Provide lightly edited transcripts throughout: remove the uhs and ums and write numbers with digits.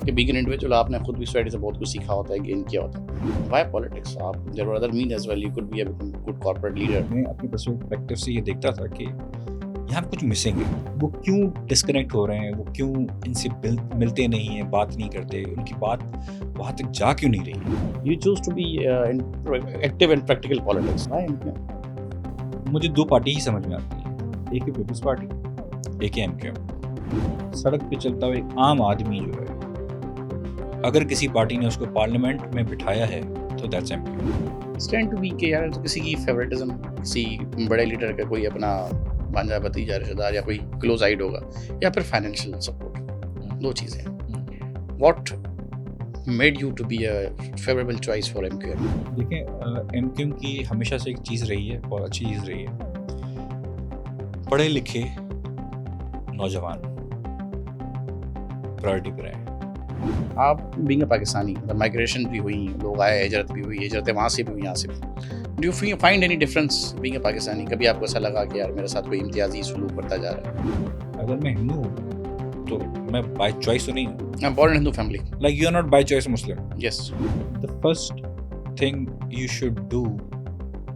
कि being an individual आपने खुद भी सोसाइटी से बहुत कुछ सीखा होता है, गेन किया होता है। Why politics? आप there were other mean as well, you could be a good corporate leader. मैं अपनी पर्सपेक्टिव से ये देखता था कि यहाँ पे कुछ मिसिंग है। वो क्यों डिस्कनेक्ट हो रहे हैं, वो क्यों इनसे मिलते नहीं हैं, बात नहीं करते, उनकी बात वहाँ तक जा क्यों नहीं रही। You choose to be active in practical politics. Why MQM? मुझे दो पार्टी ही समझ में आती है, एक है पीपल्स पार्टी, एक है एमक्यूएम। सड़क पे चलता हुआ एक आम आदमी जो है, अगर किसी पार्टी ने उसको पार्लियामेंट में बिठाया है तो that's MQM. It's tend to be कि यार किसी की फेवरेटिज्म, किसी बड़े लीडर का कोई अपना भांजा भतीजा रिश्तेदार या कोई क्लोज आइड होगा, या फिर फाइनेंशियल सपोर्ट। दो चीज़ें हैं। What made you to be a favorable choice for MQM? देखें, एमक्यूएम की हमेशा से एक चीज़ रही है, बहुत अच्छी चीज़ रही है। पढ़े लिखे नौजवान प्रायोरिटी पर आए। आप बीइंग अ पाकिस्तानी, मतलब माइग्रेशन भी हुई, लोग आए, हिजरत भी हुई, हिजरतें वहाँ से भी हुई, यहाँ से भी। Do you find any difference being a Pakistani? कभी आपको ऐसा लगा कि यार मेरे साथ कोई इम्तियाजी सलूक करता जा रहा है? अगर मैं हिंदू हूँ तो मैं बाय चॉइस तो नहीं हूँ। I am born in Hindu family. Like you are not by choice Muslim. Yes. The first thing you should do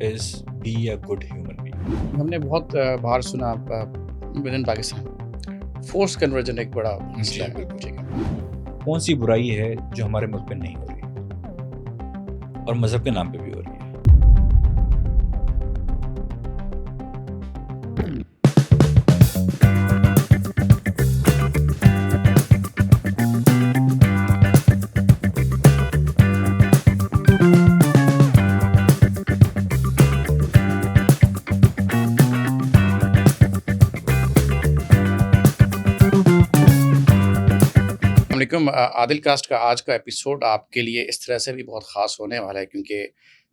is be a good human being. हमने बहुत बाहर सुना with in Pakistan force conversion एक बड़ा मसला है। बिल्कुल। ठीक है। कौन सी बुराई है जो हमारे मुल्क में नहीं हो रही और मजहब के नाम पे भी हो रही है। अस्सलामुअलैकुम। आदिल कास्ट का आज का एपिसोड आपके लिए इस तरह से भी बहुत ख़ास होने वाला है क्योंकि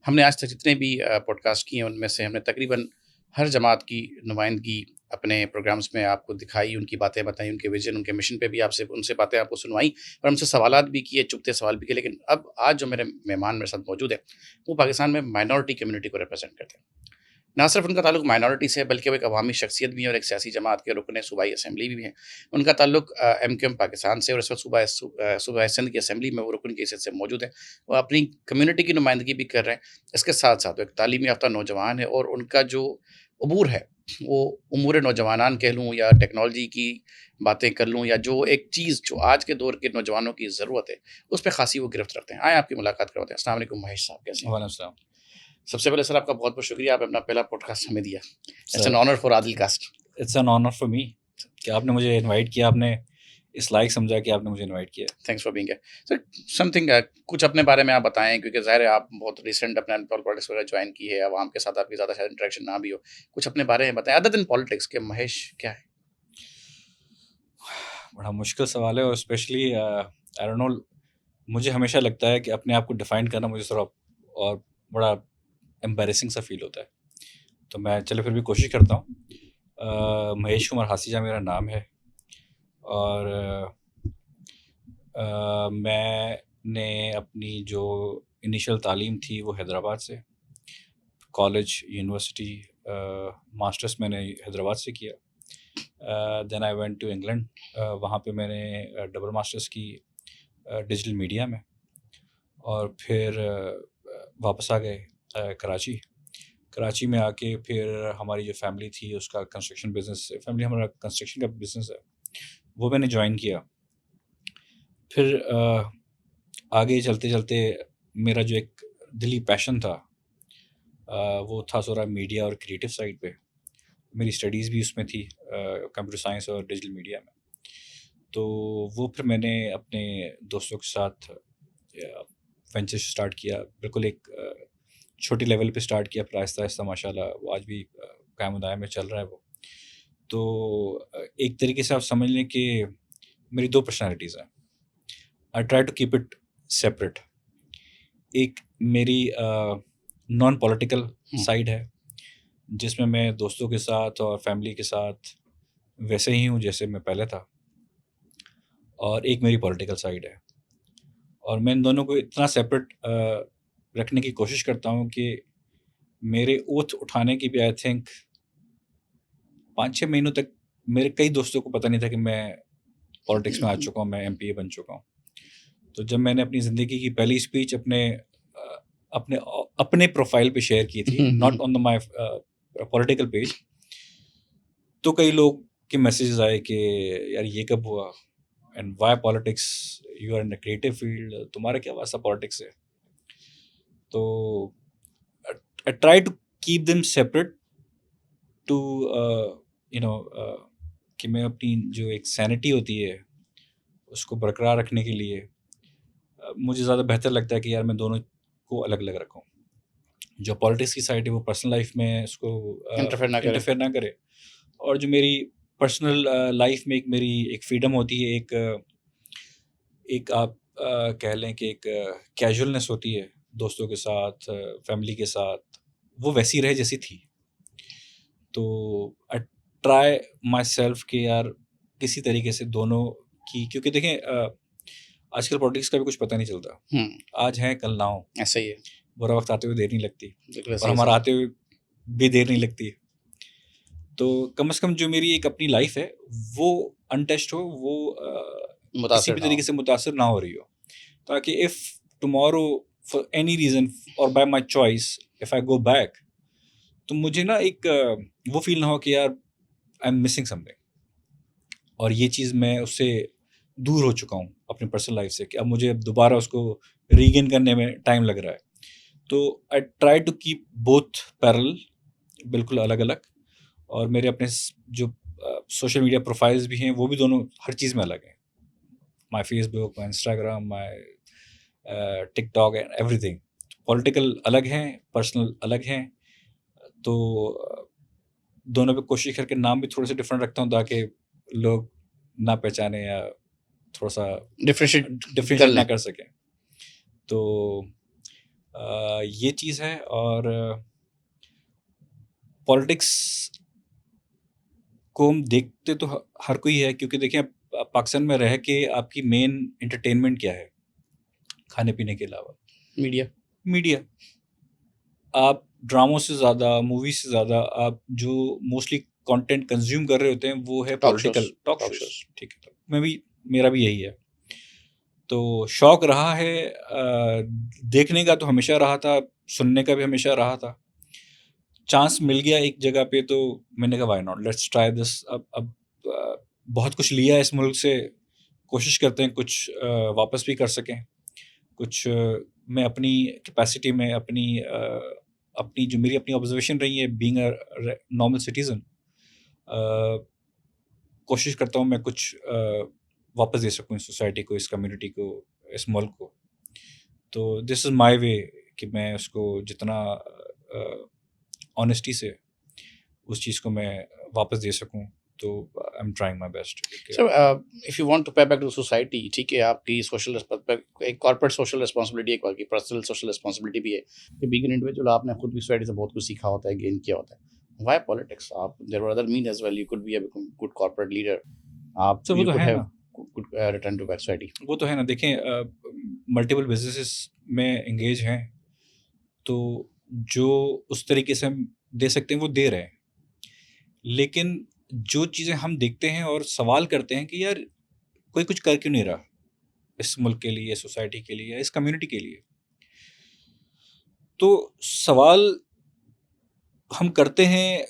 हमने आज तक जितने भी पॉडकास्ट किए हैं उनमें से हमने तकरीबन हर जमात की नुमाइंदगी अपने प्रोग्राम्स में आपको दिखाई, उनकी बातें बताई, उनके विजन, उनके मिशन पे भी आपसे उनसे बातें आपको सुनवाई और हमसे सवालात भी किए, चुभते सवाल भी किए। लेकिन अब आज जो मेरे मेहमान मेरे साथ मौजूद है वो पाकिस्तान में माइनॉरिटी कम्युनिटी को रिप्रेजेंट करते हैं। ना सिर्फ उनका ताल्लुक माइनॉरिटी से है बल्कि वो एक अवामी शख्सियत भी है और एक सियासी जमात के रुकन सूबाई असम्बली भी हैं। उनका ताल्लुक MQM पाकिस्तान से और इस वक्त सूबा सिंध की असम्बली में वो रुकन की हैसियत से मौजूद है। वो अपनी कम्युनिटी की नुमाइंदगी भी कर रहे हैं। इसके साथ साथ वो एक तालीम याफ्ता नौजवान है और उनका जो अबूर है वो उमूर नौजवानान कह लूँ या टेक्नोलॉजी की बातें कर लूँ या जो एक चीज़ जो आज के दौर के नौजवानों की ज़रूरत है उस पर खासी वो गिरफ्त रखते हैं। आए आपकी मुलाकात करवाते हैं। अस्सलाम वालेकुम महेश साहब, कैसे हैं? वालेकुम सलाम। सबसे पहले सर आपका बहुत बहुत शुक्रिया, आपने अपना पहला पॉडकास्ट हमें दिया। It's sir an honour for Adil cast. It's an honour for me कि आपने मुझे इनवाइट किया, आपने इस लायक समझा कि आपने मुझे इनवाइट किया। Thanks for being here. Sir something कुछ अपने बारे में आप बताएं क्योंकि ज़ाहिर है आप बहुत रिसेंट अपने पॉलिटिक्स वगैरह ज्वाइन की है, आवाम के साथ आपकी ज़्यादा शायद इंटरेक्शन ना भी हो। कुछ अपने बारे में बताएं अदर देन पॉलिटिक्स के महेश क्या है? बड़ा मुश्किल सवाल है और स्पेशली आई डोंट नो, मुझे हमेशा लगता है कि अपने आप को डिफाइन करना मुझे थोड़ा और बड़ा एम्बैरेसिंग सा फील होता है। तो मैं चलो फिर भी कोशिश करता हूँ। महेश कुमार हासीजा मेरा नाम है और मैंने अपनी जो इनिशियल तालीम थी वो हैदराबाद से, कॉलेज, यूनिवर्सिटी, मास्टर्स मैंने हैदराबाद से किया। Then I went to England, वहाँ पे मैंने डबल मास्टर्स की डिजिटल मीडिया में और फिर वापस आ गए कराची में आके फिर हमारी जो फैमिली थी उसका कंस्ट्रक्शन बिजनेस, फैमिली हमारा कंस्ट्रक्शन का बिजनेस है, वो मैंने ज्वाइन किया। फिर आगे चलते चलते मेरा जो एक दिली पैशन था वो था थोड़ा मीडिया और क्रिएटिव साइड पे। मेरी स्टडीज़ भी उसमें थी, कंप्यूटर साइंस और डिजिटल मीडिया में। तो वो फिर मैंने अपने दोस्तों के साथ वेंचर स्टार्ट किया, बिल्कुल एक छोटी लेवल पे स्टार्ट किया, फिर आहिस्ता आहिस्ता माशाल्लाह वो आज भी कायम दायम में चल रहा है वो। तो एक तरीके से आप समझ लें कि मेरी दो पर्सनैलिटीज़ हैं। I try to keep it separate. एक मेरी नॉन पॉलिटिकल साइड है जिसमें मैं दोस्तों के साथ और फैमिली के साथ वैसे ही हूँ जैसे मैं पहले था, और एक मेरी पॉलिटिकल साइड है। और मैं इन दोनों को इतना सेपरेट रखने की कोशिश करता हूँ कि मेरे ओथ उठाने की भी आई थिंक 5-6 महीनों तक मेरे कई दोस्तों को पता नहीं था कि मैं पॉलिटिक्स में आ चुका हूँ, मैं MPA बन चुका हूँ। तो जब मैंने अपनी ज़िंदगी की पहली स्पीच अपने अपने प्रोफाइल पे शेयर की थी, not on the my political page, तो कई लोग के मैसेजेस आए कि यार ये कब हुआ, and why politics, you are in a creative field, तुम्हारा क्या वास्ता पॉलिटिक्स है। तो I try to keep them separate to you know कि मैं अपनी जो एक सैनिटी होती है उसको बरकरार रखने के लिए मुझे ज़्यादा बेहतर लगता है कि यार मैं दोनों को अलग अलग रखूँ। जो पॉलिटिक्स की साइड है वो पर्सनल लाइफ में उसको इंटरफेयर ना करे, और जो मेरी पर्सनल लाइफ में एक मेरी एक फ्रीडम होती है, एक आप कह लें कि एक कैजुअलनेस होती है दोस्तों के साथ, फैमिली के साथ, वो वैसी रहे जैसी थी। तो आई ट्राई माई सेल्फ कि यार किसी तरीके से दोनों की, क्योंकि देखें आजकल पॉलिटिक्स का भी कुछ पता नहीं चलता, आज है कल ना हो, ऐसा ही है, बुरा वक्त आते हुए देर नहीं लगती, बिल्कुल और सही हमारा सही। आते हुए भी देर नहीं लगती। तो कम से कम जो मेरी एक अपनी लाइफ है वो अनटच्ड हो, वो किसी मुतासिर भी ना तरीके हो। से मुतासर ना हो रही हो, ताकि if tomorrow for any reason और by my choice if I go back, तो मुझे ना एक वो फील ना हो कि यार आई एम मिसिंग समथिंग, और ये चीज़ मैं उससे दूर हो चुका हूँ अपनी पर्सनल लाइफ से, कि अब मुझे दोबारा उसको रीगेन करने में टाइम लग रहा है। तो I try to keep both parallel, बिल्कुल अलग अलग, और मेरे अपने जो सोशल मीडिया प्रोफाइल्स भी हैं वो भी दोनों हर चीज़ में अलग हैं। My Facebook, my Instagram, my TikTok and everything. Political अलग हैं, पर्सनल अलग हैं, तो दोनों पे कोशिश करके नाम भी थोड़े से डिफरेंट रखता हूँ ताकि लोग ना पहचाने या थोड़ा सा डिफरेंशिएट कर डिफ्रेंशिएट ना लें। कर सकें। तो ये चीज़ है, और पॉलिटिक्स को हम देखते तो हर कोई है, क्योंकि देखिए पाकिस्तान में रह के आपकी मेन एंटरटेनमेंट क्या है खाने पीने के अलावा? मीडिया। मीडिया। आप ड्रामों से ज़्यादा, मूवी से ज़्यादा आप जो मोस्टली कंटेंट कंज्यूम कर रहे होते हैं वो है talk shows. Political talk talk shows. Shows. ठीक है, मेरा भी यही है। तो शौक रहा है देखने का, तो हमेशा रहा था, सुनने का भी हमेशा रहा था। चांस मिल गया एक जगह पे तो मैंने कहा why not, let's try this. अब बहुत कुछ लिया है इस मुल्क से, कोशिश करते हैं कुछ वापस भी कर सकें, कुछ मैं अपनी कैपेसिटी में अपनी जो मेरी अपनी ऑब्जर्वेशन रही है बीइंग अ नॉर्मल सिटीजन, कोशिश करता हूँ मैं कुछ वापस दे सकूँ इस सोसाइटी को, इस कम्युनिटी को, इस मुल्क को। तो दिस इज़ माय वे कि मैं उसको जितना ऑनेस्टी से उस चीज़ को मैं वापस दे सकूँ। तो I am trying my best. So if you want to pay back to society, ठीक है, आपकी सोशल एक कॉर्पोरेट सोशल रिस्पांसिबिलिटी, एक आपकी पर्सनल सोशल रिस्पांसिबिलिटी भी है कि बीइंग एन इंडिविजुअल आपने खुद भी सोसाइटी से बहुत कुछ सीखा होता है, गेन किया होता है। Why politics? आप there were other mean as well, you could be a good corporate leader, आप सर वो यू तो कुड है हैव ना, good return to back society. वो तो है ना। देखें मल्टीपल बिजनेसेस में एंगेज हैं, तो जो उस तरीके से हम दे सकते हैं वो दे रहे हैं, लेकिन जो चीज़ें हम देखते हैं और सवाल करते हैं कि यार कोई कुछ कर क्यों नहीं रहा इस मुल्क के लिए, सोसाइटी के लिए, या इस कम्युनिटी के लिए, तो सवाल हम करते हैं,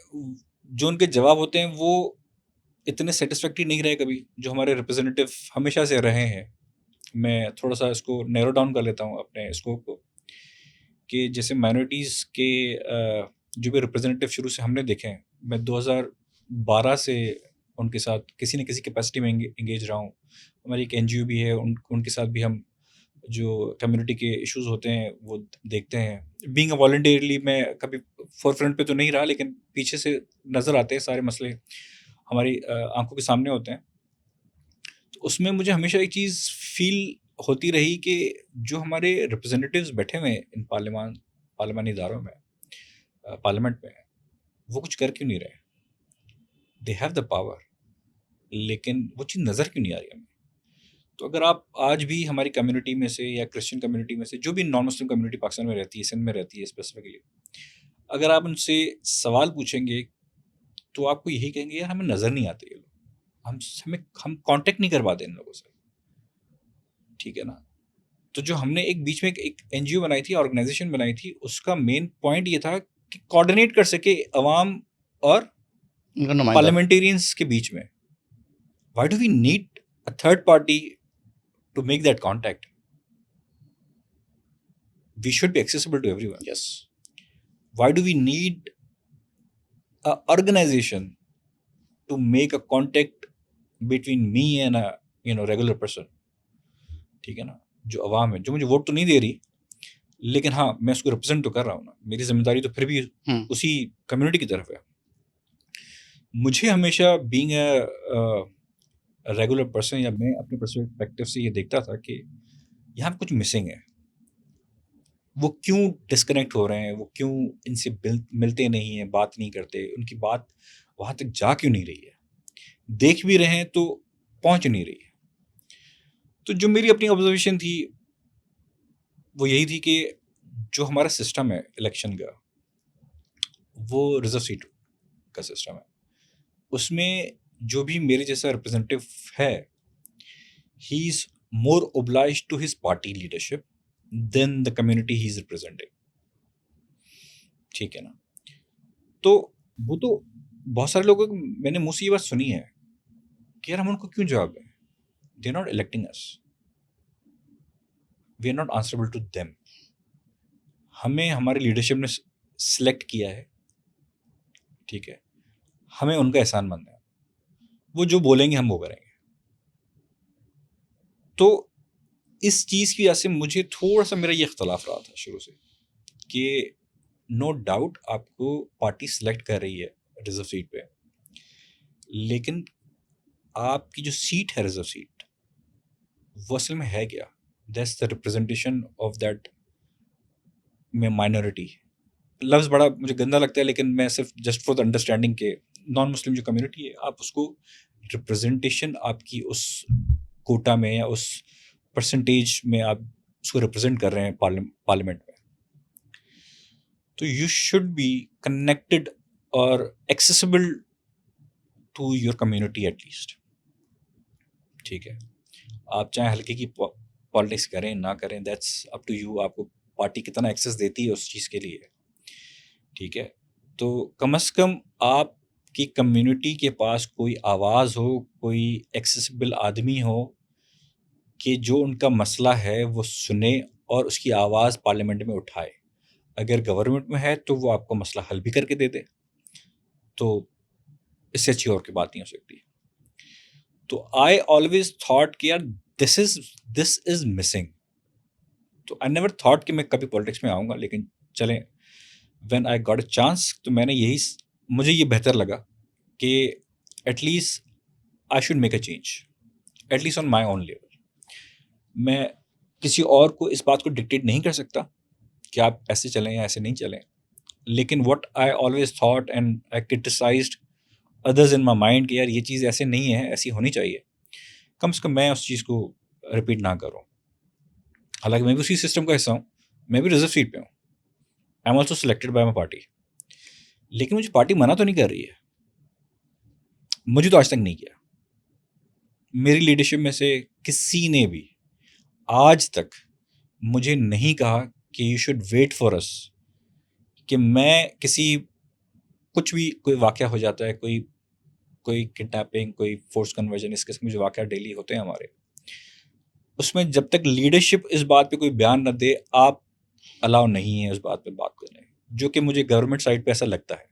जो उनके जवाब होते हैं वो इतने सेटिस्फैक्टरी नहीं रहे कभी, जो हमारे रिप्रेजेंटेटिव हमेशा से रहे हैं। मैं थोड़ा सा इसको नैरो डाउन कर लेता हूँ अपने स्कोप को, कि जैसे माइनॉरिटीज़ के जो भी रिप्रेजेंटेटिव शुरू से हमने देखे हैं, मैं 2012 से उनके साथ किसी न किसी कैपेसिटी में एंगेज रहा हूँ। हमारी एक एनजीओ भी है, उनके साथ भी हम जो कम्युनिटी के इश्यूज होते हैं वो देखते हैं। बीइंग अ वॉलंटियरली मैं कभी फोरफ्रंट पे तो नहीं रहा, लेकिन पीछे से नज़र आते हैं सारे मसले, हमारी आंखों के सामने होते हैं। तो उसमें मुझे हमेशा एक चीज़ फील होती रही कि जो हमारे रिप्रेजेंटेटिव्स बैठे हुए हैं इन पार्लियामानी इदारों में, पार्लियामेंट में, वो कुछ कर क्यों नहीं रहे? दे हैव द पावर, लेकिन वो चीज़ नज़र क्यों नहीं आ रही हमें? तो अगर आप आज भी हमारी कम्युनिटी में से या क्रिश्चियन कम्युनिटी में से, जो भी नॉन मुस्लिम कम्युनिटी पाकिस्तान में रहती है, सिंध में रहती है स्पेसिफिकली, अगर आप उनसे सवाल पूछेंगे तो आपको यही कहेंगे यार हमें नज़र नहीं आते ये लोग, हम कांटेक्ट नहीं कर पाते इन लोगों से, ठीक है ना। तो जो हमने एक बीच में एक एनजीओ बनाई थी, ऑर्गेनाइजेशन बनाई थी, उसका मेन पॉइंट ये था कि कोऑर्डिनेट कर सके अवाम और उनका नुमाइंदा। पार्लियामेंटेरियंस के बीच में. Why do we need a third party to make that contact? We should be accessible to everyone. Yes. Why do we need a organization to make a contact between me and a regular person? ठीक है ना, जो अवाम है, जो मुझे vote तो नहीं दे रही, लेकिन हाँ मैं उसको रिप्रेजेंट तो कर रहा हूँ ना. मेरी जिम्मेदारी तो फिर भी उसी कम्युनिटी की तरफ है. मुझे हमेशा बीइंग अ रेगुलर पर्सन, या मैं अपने पर्सपेक्टिव से ये देखता था कि यहाँ पे कुछ मिसिंग है. वो क्यों डिस्कनेक्ट हो रहे हैं, वो क्यों इनसे मिलते नहीं हैं, बात नहीं करते, उनकी बात वहाँ तक जा क्यों नहीं रही है, देख भी रहे हैं तो पहुँच नहीं रही है. तो जो मेरी अपनी ऑब्जर्वेशन थी वो यही थी कि जो हमारा सिस्टम है इलेक्शन का, वो रिजर्व सीट का सिस्टम है. उसमें जो भी मेरे जैसा रिप्रेजेंटेटिव है, he is more obliged to his party leadership than the community he is representing. ठीक है ना. तो वो तो बहुत सारे लोगों को मैंने मुंह से ये बात सुनी है कि यार हम उनको क्यों जवाब दें, they are not electing us, we are not answerable to them. हमें हमारी लीडरशिप ने सिलेक्ट किया है, ठीक है, हमें उनका एहसान मानना है, वो जो बोलेंगे हम वो करेंगे. तो इस चीज़ की वजह से मुझे थोड़ा सा मेरा ये इख्तलाफ रहा था शुरू से कि नो डाउट आपको पार्टी सिलेक्ट कर रही है रिजर्व सीट पे, लेकिन आपकी जो सीट है रिजर्व सीट, वो असल में है क्या? That's the representation of that में माइनॉरिटी. लफ्ज़ बड़ा मुझे गंदा लगता है, लेकिन मैं सिर्फ जस्ट फॉर द अंडरस्टैंडिंग के नॉन मुस्लिम जो कम्युनिटी है, आप उसको रिप्रेजेंटेशन आपकी उस कोटा में या उस परसेंटेज में आप उसको रिप्रेजेंट कर रहे हैं पार्लियामेंट में, तो यू शुड बी कनेक्टेड और accessible to your community at least. ठीक है, आप चाहे हल्के की पॉलिटिक्स करें ना करें, दैट्स अप टू यू, आपको पार्टी कितना एक्सेस देती है उस चीज़ के लिए. ठीक है, तो कम से कम आपकी कम्युनिटी के पास कोई आवाज़ हो, कोई एक्सेसिबल आदमी हो कि जो उनका मसला है वो सुने और उसकी आवाज़ पार्लियामेंट में उठाए. अगर गवर्नमेंट में है तो वो आपको मसला हल भी करके दे दे, तो इससे अच्छी और की बात नहीं हो सकती. तो आई ऑलवेज थॉट कि यार दिस इज मिसिंग. तो आई नेवर थॉट कि मैं कभी पॉलिटिक्स में आऊँगा, लेकिन चलें, when I got a chance, तो मैंने मुझे ये बेहतर लगा कि at least I should make a change, at least on my own level. मैं किसी और को इस बात को डिक्टेट नहीं कर सकता कि आप ऐसे चलें या ऐसे नहीं चलें, लेकिन what I always thought and I criticised others in my mind कि यार ये चीज़ ऐसे नहीं है, ऐसी होनी चाहिए, कम से कम मैं उस चीज़ को रिपीट ना करूँ. हालांकि मैं भी उसी सिस्टम का हिस्सा हूँ, मैं भी रिजर्व सीट पे हूँ, I am also selected by my party, लेकिन मुझे पार्टी मना तो नहीं कर रही है. मुझे तो आज तक नहीं किया. मेरी लीडरशिप में से किसी ने भी आज तक मुझे नहीं कहा कि you should wait for us, कि मैं किसी कुछ भी कोई वाक़या हो जाता है, कोई किडनैपिंग, कोई फोर्स कन्वर्जन, इस किस्म के जो वाक़या डेली होते हैं हमारे, उसमें जब तक लीडरशिप इस बात पे कोई बयान न दे, आप अलाउ नहीं है उस बात पे बात करने. जो कि मुझे गवर्नमेंट साइड पे ऐसा लगता है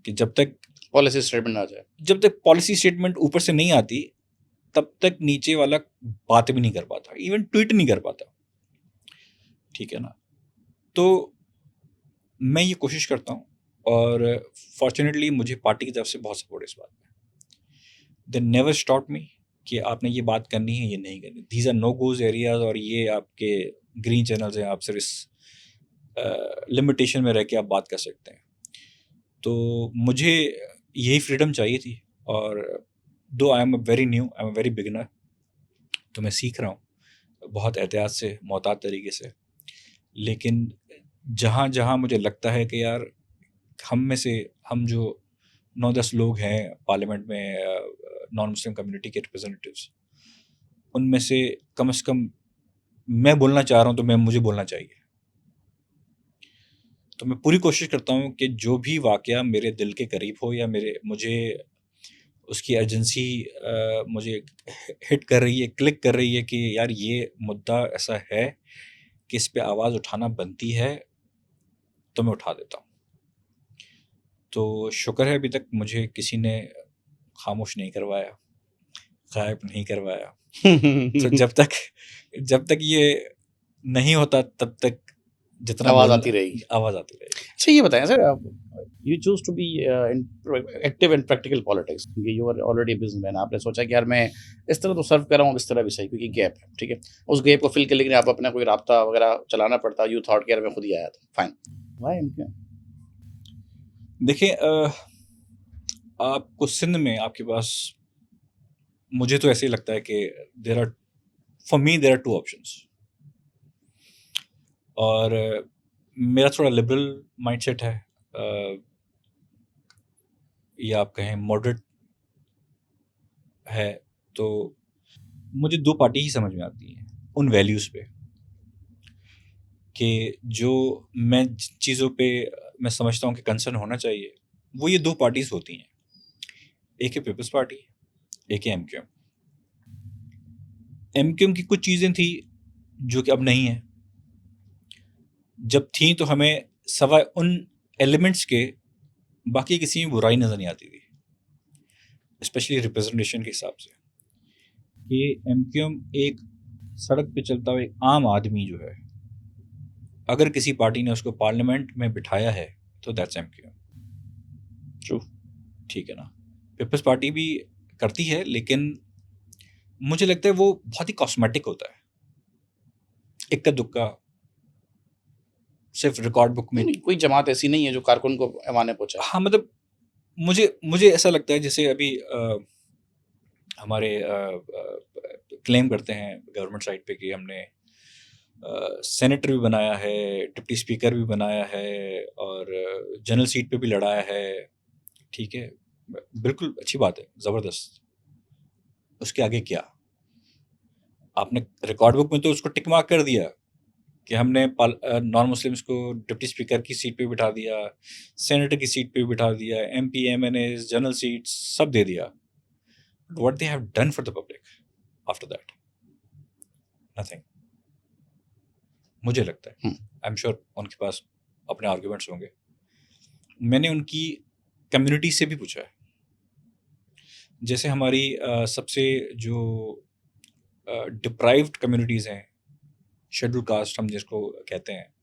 कि जब तक पॉलिसी स्टेटमेंट आ जाए, जब तक पॉलिसी स्टेटमेंट ऊपर से नहीं आती, तब तक नीचे वाला बात भी नहीं कर पाता, इवन ट्वीट नहीं कर पाता. ठीक है ना. तो मैं ये कोशिश करता हूँ, और फॉर्चुनेटली मुझे पार्टी की तरफ से बहुत सपोर्ट है इस बात में. दे नेवर स्टॉप मी कि आपने ये बात करनी है, ये नहीं करनी. These are no goes areas, और ये आपके ग्रीन चैनल्स हैं, आप सिर्फ इस लिमिटेशन में रह के आप बात कर सकते हैं. तो मुझे यही फ्रीडम चाहिए थी. और दो I am a very new, I am a very beginner, तो मैं सीख रहा हूँ बहुत एहतियात से, मोहतात तरीके से. लेकिन जहाँ जहाँ मुझे लगता है कि यार हम जो 9-10 लोग हैं पार्लियामेंट में नॉन मुस्लिम कम्युनिटी के रिप्रेजेंटेटिव्स, उनमें से कम मैं बोलना चाह रहा हूँ तो मुझे बोलना चाहिए। तो मैं पूरी कोशिश करता हूँ कि जो भी वाक़या मेरे दिल के करीब हो या मुझे उसकी अर्जेंसी मुझे हिट कर रही है, क्लिक कर रही है कि यार ये मुद्दा ऐसा है कि इस पे आवाज़ उठाना बनती है, तो मैं उठा देता हूँ। तो शुक्र है अभी तक मुझे किसी ने खामोश नहीं करवाया, गायब नहीं करवाया। तो जब तक ये नहीं होता तब तक जितना आवाज़ बोलना आती रहेगी। आवाज़ आती रहेगी। अच्छा ये बताएँ sir, you choose to be active in practical politics क्योंकि you are already a businessman. आपने सोचा कि यार मैं इस तरह तो सर्व कर रहा हूँ, इस तरह भी सही क्योंकि गैप है, ठीक है? उस गैप को फ़िल करने के लिए आप अपना कोई राब्ता वगैरह चलाना पड़ता, यू थॉट कि यार मैं खुद ही आया था, फाइन। Why MQ? देखिए आपको सिंध में आपके पास, मुझे तो ऐसे ही लगता है कि for me there are 2 options. और मेरा थोड़ा लिबरल माइंडसेट है, या आप कहें मॉडरेट है, तो मुझे 2 पार्टी ही समझ में आती हैं उन वैल्यूज़ पे, कि जो मैं जिन चीज़ों पे मैं समझता हूँ कि कंसर्न होना चाहिए, वो ये 2 पार्टीज़ होती हैं। एक है पीपल्स पार्टी, एक है एमक्यूएम। एमक्यूएम की कुछ चीज़ें थी जो कि अब नहीं है। जब थी तो हमें सवाए उन एलिमेंट्स के बाकी किसी में बुराई नज़र नहीं आती थी, स्पेशली रिप्रेजेंटेशन के हिसाब से। कि एमक्यूएम एक सड़क पे चलता हुआ एक आम आदमी जो है, अगर किसी पार्टी ने उसको पार्लियामेंट में बिठाया है तो दैट्स एमक्यूएम। ट्रू। ठीक है ना? पीपल्स पार्टी भी करती है, लेकिन मुझे लगता है वो बहुत ही कॉस्मेटिक होता है, इक्का दुक्का, सिर्फ रिकॉर्ड बुक में। नहीं, कोई जमात ऐसी नहीं है जो कारकुन को पैमाने पहुँचाए। हाँ, मतलब मुझे ऐसा लगता है जैसे अभी हमारे क्लेम करते हैं गवर्नमेंट साइड पे कि हमने सेनेटर भी बनाया है, डिप्टी स्पीकर भी बनाया है और जनरल सीट पे भी लड़ाया है। ठीक है, बिल्कुल अच्छी बात है, ज़बरदस्त। उसके आगे क्या? आपने रिकॉर्ड बुक में तो उसको टिक मार्क कर दिया कि हमने नॉन मुस्लिम्स को डिप्टी स्पीकर की सीट पे बिठा दिया, सेनेटर की सीट पे बिठा दिया, एमपी, एमएनएस, जनरल सीट्स सब दे दिया। What they have done for the public after that? Nothing. मुझे लगता है, आई एम श्योर उनके पास अपने आर्ग्यूमेंट्स होंगे। मैंने उनकी कम्युनिटी से भी पूछा है। जैसे हमारी सबसे जो डिप्राइव्ड कम्युनिटीज़ हैं, शेड्यूल कास्ट हम जिसको कहते हैं,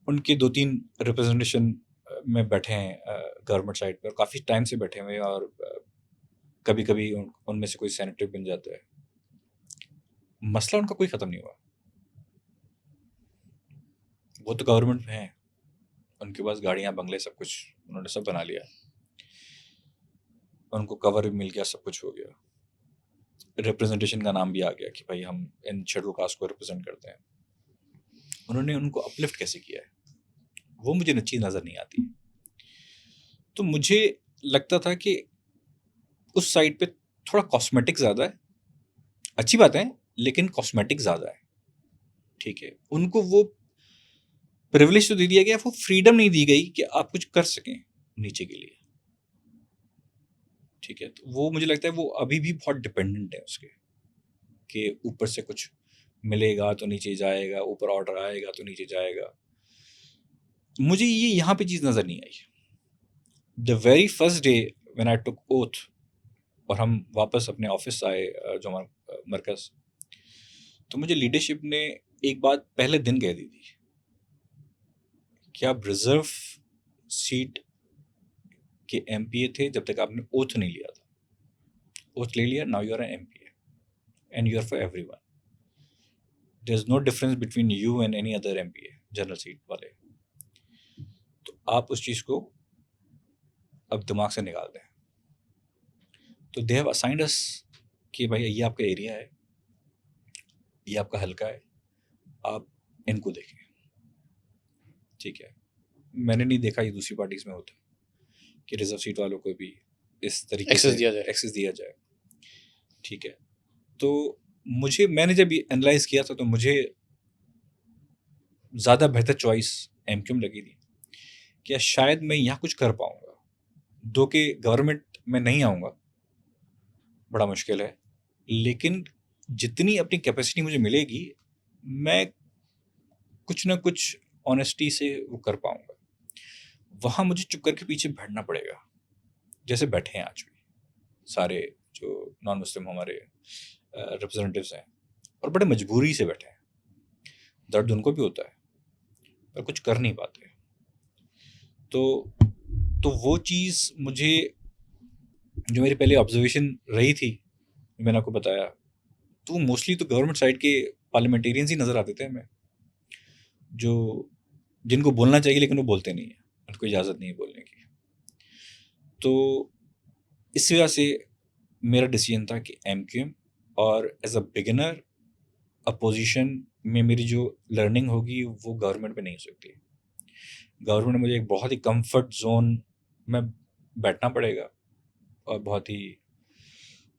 उनके 2-3 रिप्रेजेंटेशन में बैठे हैं गवर्नमेंट साइड पर, काफ़ी टाइम से बैठे हुए हैं, और कभी-कभी उनमें से कोई सेनेटर बन जाता है। मसला उनका कोई ख़त्म नहीं हुआ। वो तो गवर्नमेंट में हैं, उनके पास गाड़ियाँ, बंगले, सब कुछ उन्होंने सब बना लिया, उनको कवर भी मिल गया, सब कुछ हो गया, रिप्रेजेंटेशन का नाम भी आ गया कि भाई हम इन शेड्यूल कास्ट को रिप्रेजेंट करते हैं। उन्होंने उनको अपलिफ्ट कैसे किया है, वो मुझे चीज़ नज़र नहीं आती। तो मुझे लगता था कि उस साइड पे थोड़ा कॉस्मेटिक ज़्यादा है। अच्छी बात है, लेकिन कॉस्मेटिक ज़्यादा है। ठीक है, उनको वो प्रिविलेज तो दे दिया गया, वो फ्रीडम नहीं दी गई कि आप कुछ कर सकें नीचे के लिए। ठीक है, तो वो मुझे लगता है वो अभी भी बहुत डिपेंडेंट है उसके, कि ऊपर से कुछ मिलेगा तो नीचे जाएगा, ऊपर ऑर्डर आएगा तो नीचे जाएगा। मुझे ये यहाँ पे चीज़ नज़र नहीं आई। The very first day when I took oath और हम वापस अपने ऑफिस आए, जो हमारा मरकज़, तो मुझे लीडरशिप ने एक बात पहले दिन कह दी थी कि आप रिजर्व सीट के एमपीए थे जब तक आपने ओथ नहीं लिया था। ओथ ले लिया, now you are an MPA and you are for everyone. There is no difference between you and any other MPA, general seat वाले। तो आप उस चीज़ को अब दिमाग से निकाल दें। तो दे हैव असाइंड अस कि भाई ये आपका एरिया है, ये आपका हल्का है, आप इनको देखें। ठीक है, मैंने नहीं देखा ये दूसरी पार्टीज में होता कि रिजर्व सीट वालों को भी इस तरीके से एक्सेस दिया जाए। एक्सेस दिया जाए। ठीक है, तो मैंने जब ये एनालाइज़ किया था तो मुझे ज़्यादा बेहतर चॉइस एमक्यूएम लगी थी कि शायद मैं यहाँ कुछ कर पाऊँगा। दो कि गवर्नमेंट में नहीं आऊँगा, बड़ा मुश्किल है, लेकिन जितनी अपनी कैपेसिटी मुझे मिलेगी, मैं कुछ ना कुछ ऑनेस्टी से वो कर पाऊँगा। वहाँ मुझे चुप करके पीछे बैठना पड़ेगा, जैसे बैठे हैं आज भी सारे जो नॉन मुस्लिम हमारे रिप्रेजेंटेटिव्स हैं, और बड़े मजबूरी से बैठे हैं। दर्द उनको भी होता है, पर कुछ कर नहीं पाते। तो वो चीज़ मुझे, जो मेरी पहले ऑब्जर्वेशन रही थी, मैंने आपको बताया, तो मोस्टली तो गवर्नमेंट साइड के पार्लियामेंटेरियंस ही नज़र आते थे हमें, जो जिनको बोलना चाहिए लेकिन वो बोलते नहीं हैं, उनको इजाज़त नहीं है बोलने की। तो इस वजह से मेरा डिसीजन था कि एमक्यूएम, और एज अ बिगिनर अपोजिशन में मेरी जो लर्निंग होगी वो गवर्नमेंट में नहीं हो सकती। गवर्नमेंट में मुझे एक बहुत ही कंफर्ट जोन में बैठना पड़ेगा, और बहुत ही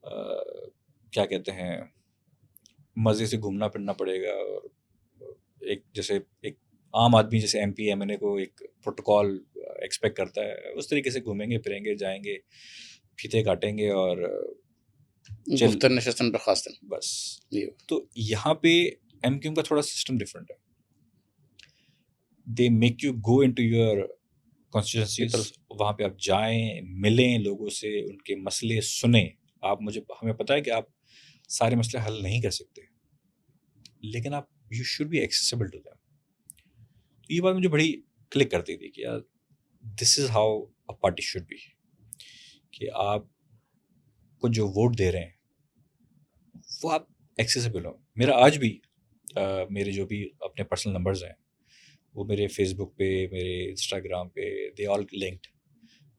क्या कहते हैं, मज़े से घूमना फिरना पड़ेगा, और एक जैसे एक आम आदमी जैसे एमपी एमएनए को एक प्रोटोकॉल एक्सपेक्ट करता है, उस तरीके से घूमेंगे फिरेंगे, जाएंगे, फीते काटेंगे और चल गुफ्तन नशस्तन बर्खास्तन। बस। जी। तो यहाँ पे एमक्यूएम का थोड़ा सिस्टम डिफरेंट है। They make you go into your constituencies, वहाँ पे आप जाएं, मिलें लोगों से, उनके मसले सुने। हमें पता है कि आप सारे मसले हल नहीं कर सकते, लेकिन आप you should be accessible to them. ये बात मुझे बड़ी क्लिक करती थी कि यार this is how a party should be, कि आप को जो वोट दे रहे हैं वो आप एक्सेसिबल हो। मेरा आज भी मेरे जो भी अपने पर्सनल नंबर्स हैं, वो मेरे फेसबुक पे, मेरे इंस्टाग्राम पे, दे ऑल लिंक्ड।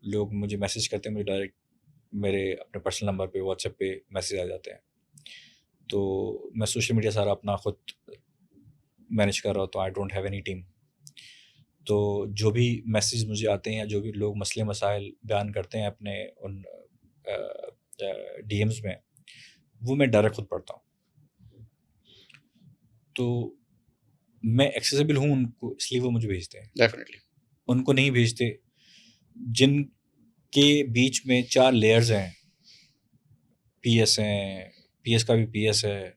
लोग मुझे मैसेज करते हैं, मुझे डायरेक्ट मेरे अपने पर्सनल नंबर पे, व्हाट्सएप पे मैसेज आ जाते हैं। तो मैं सोशल मीडिया सारा अपना खुद मैनेज कर रहा हूँ, तो I don't have any team. तो जो भी मैसेज मुझे आते हैं, या जो भी लोग मसले मसाइल बयान करते हैं अपने उन डीएम्स में, वो मैं डायरेक्ट खुद पढ़ता हूँ। तो मैं एक्सेसिबल हूँ उनको, इसलिए वो मुझे भेजते हैं। डेफिनेटली। उनको नहीं भेजते जिनके बीच में 4 लेयर्स हैं, पीएस हैं, पीएस का भी पीएस है,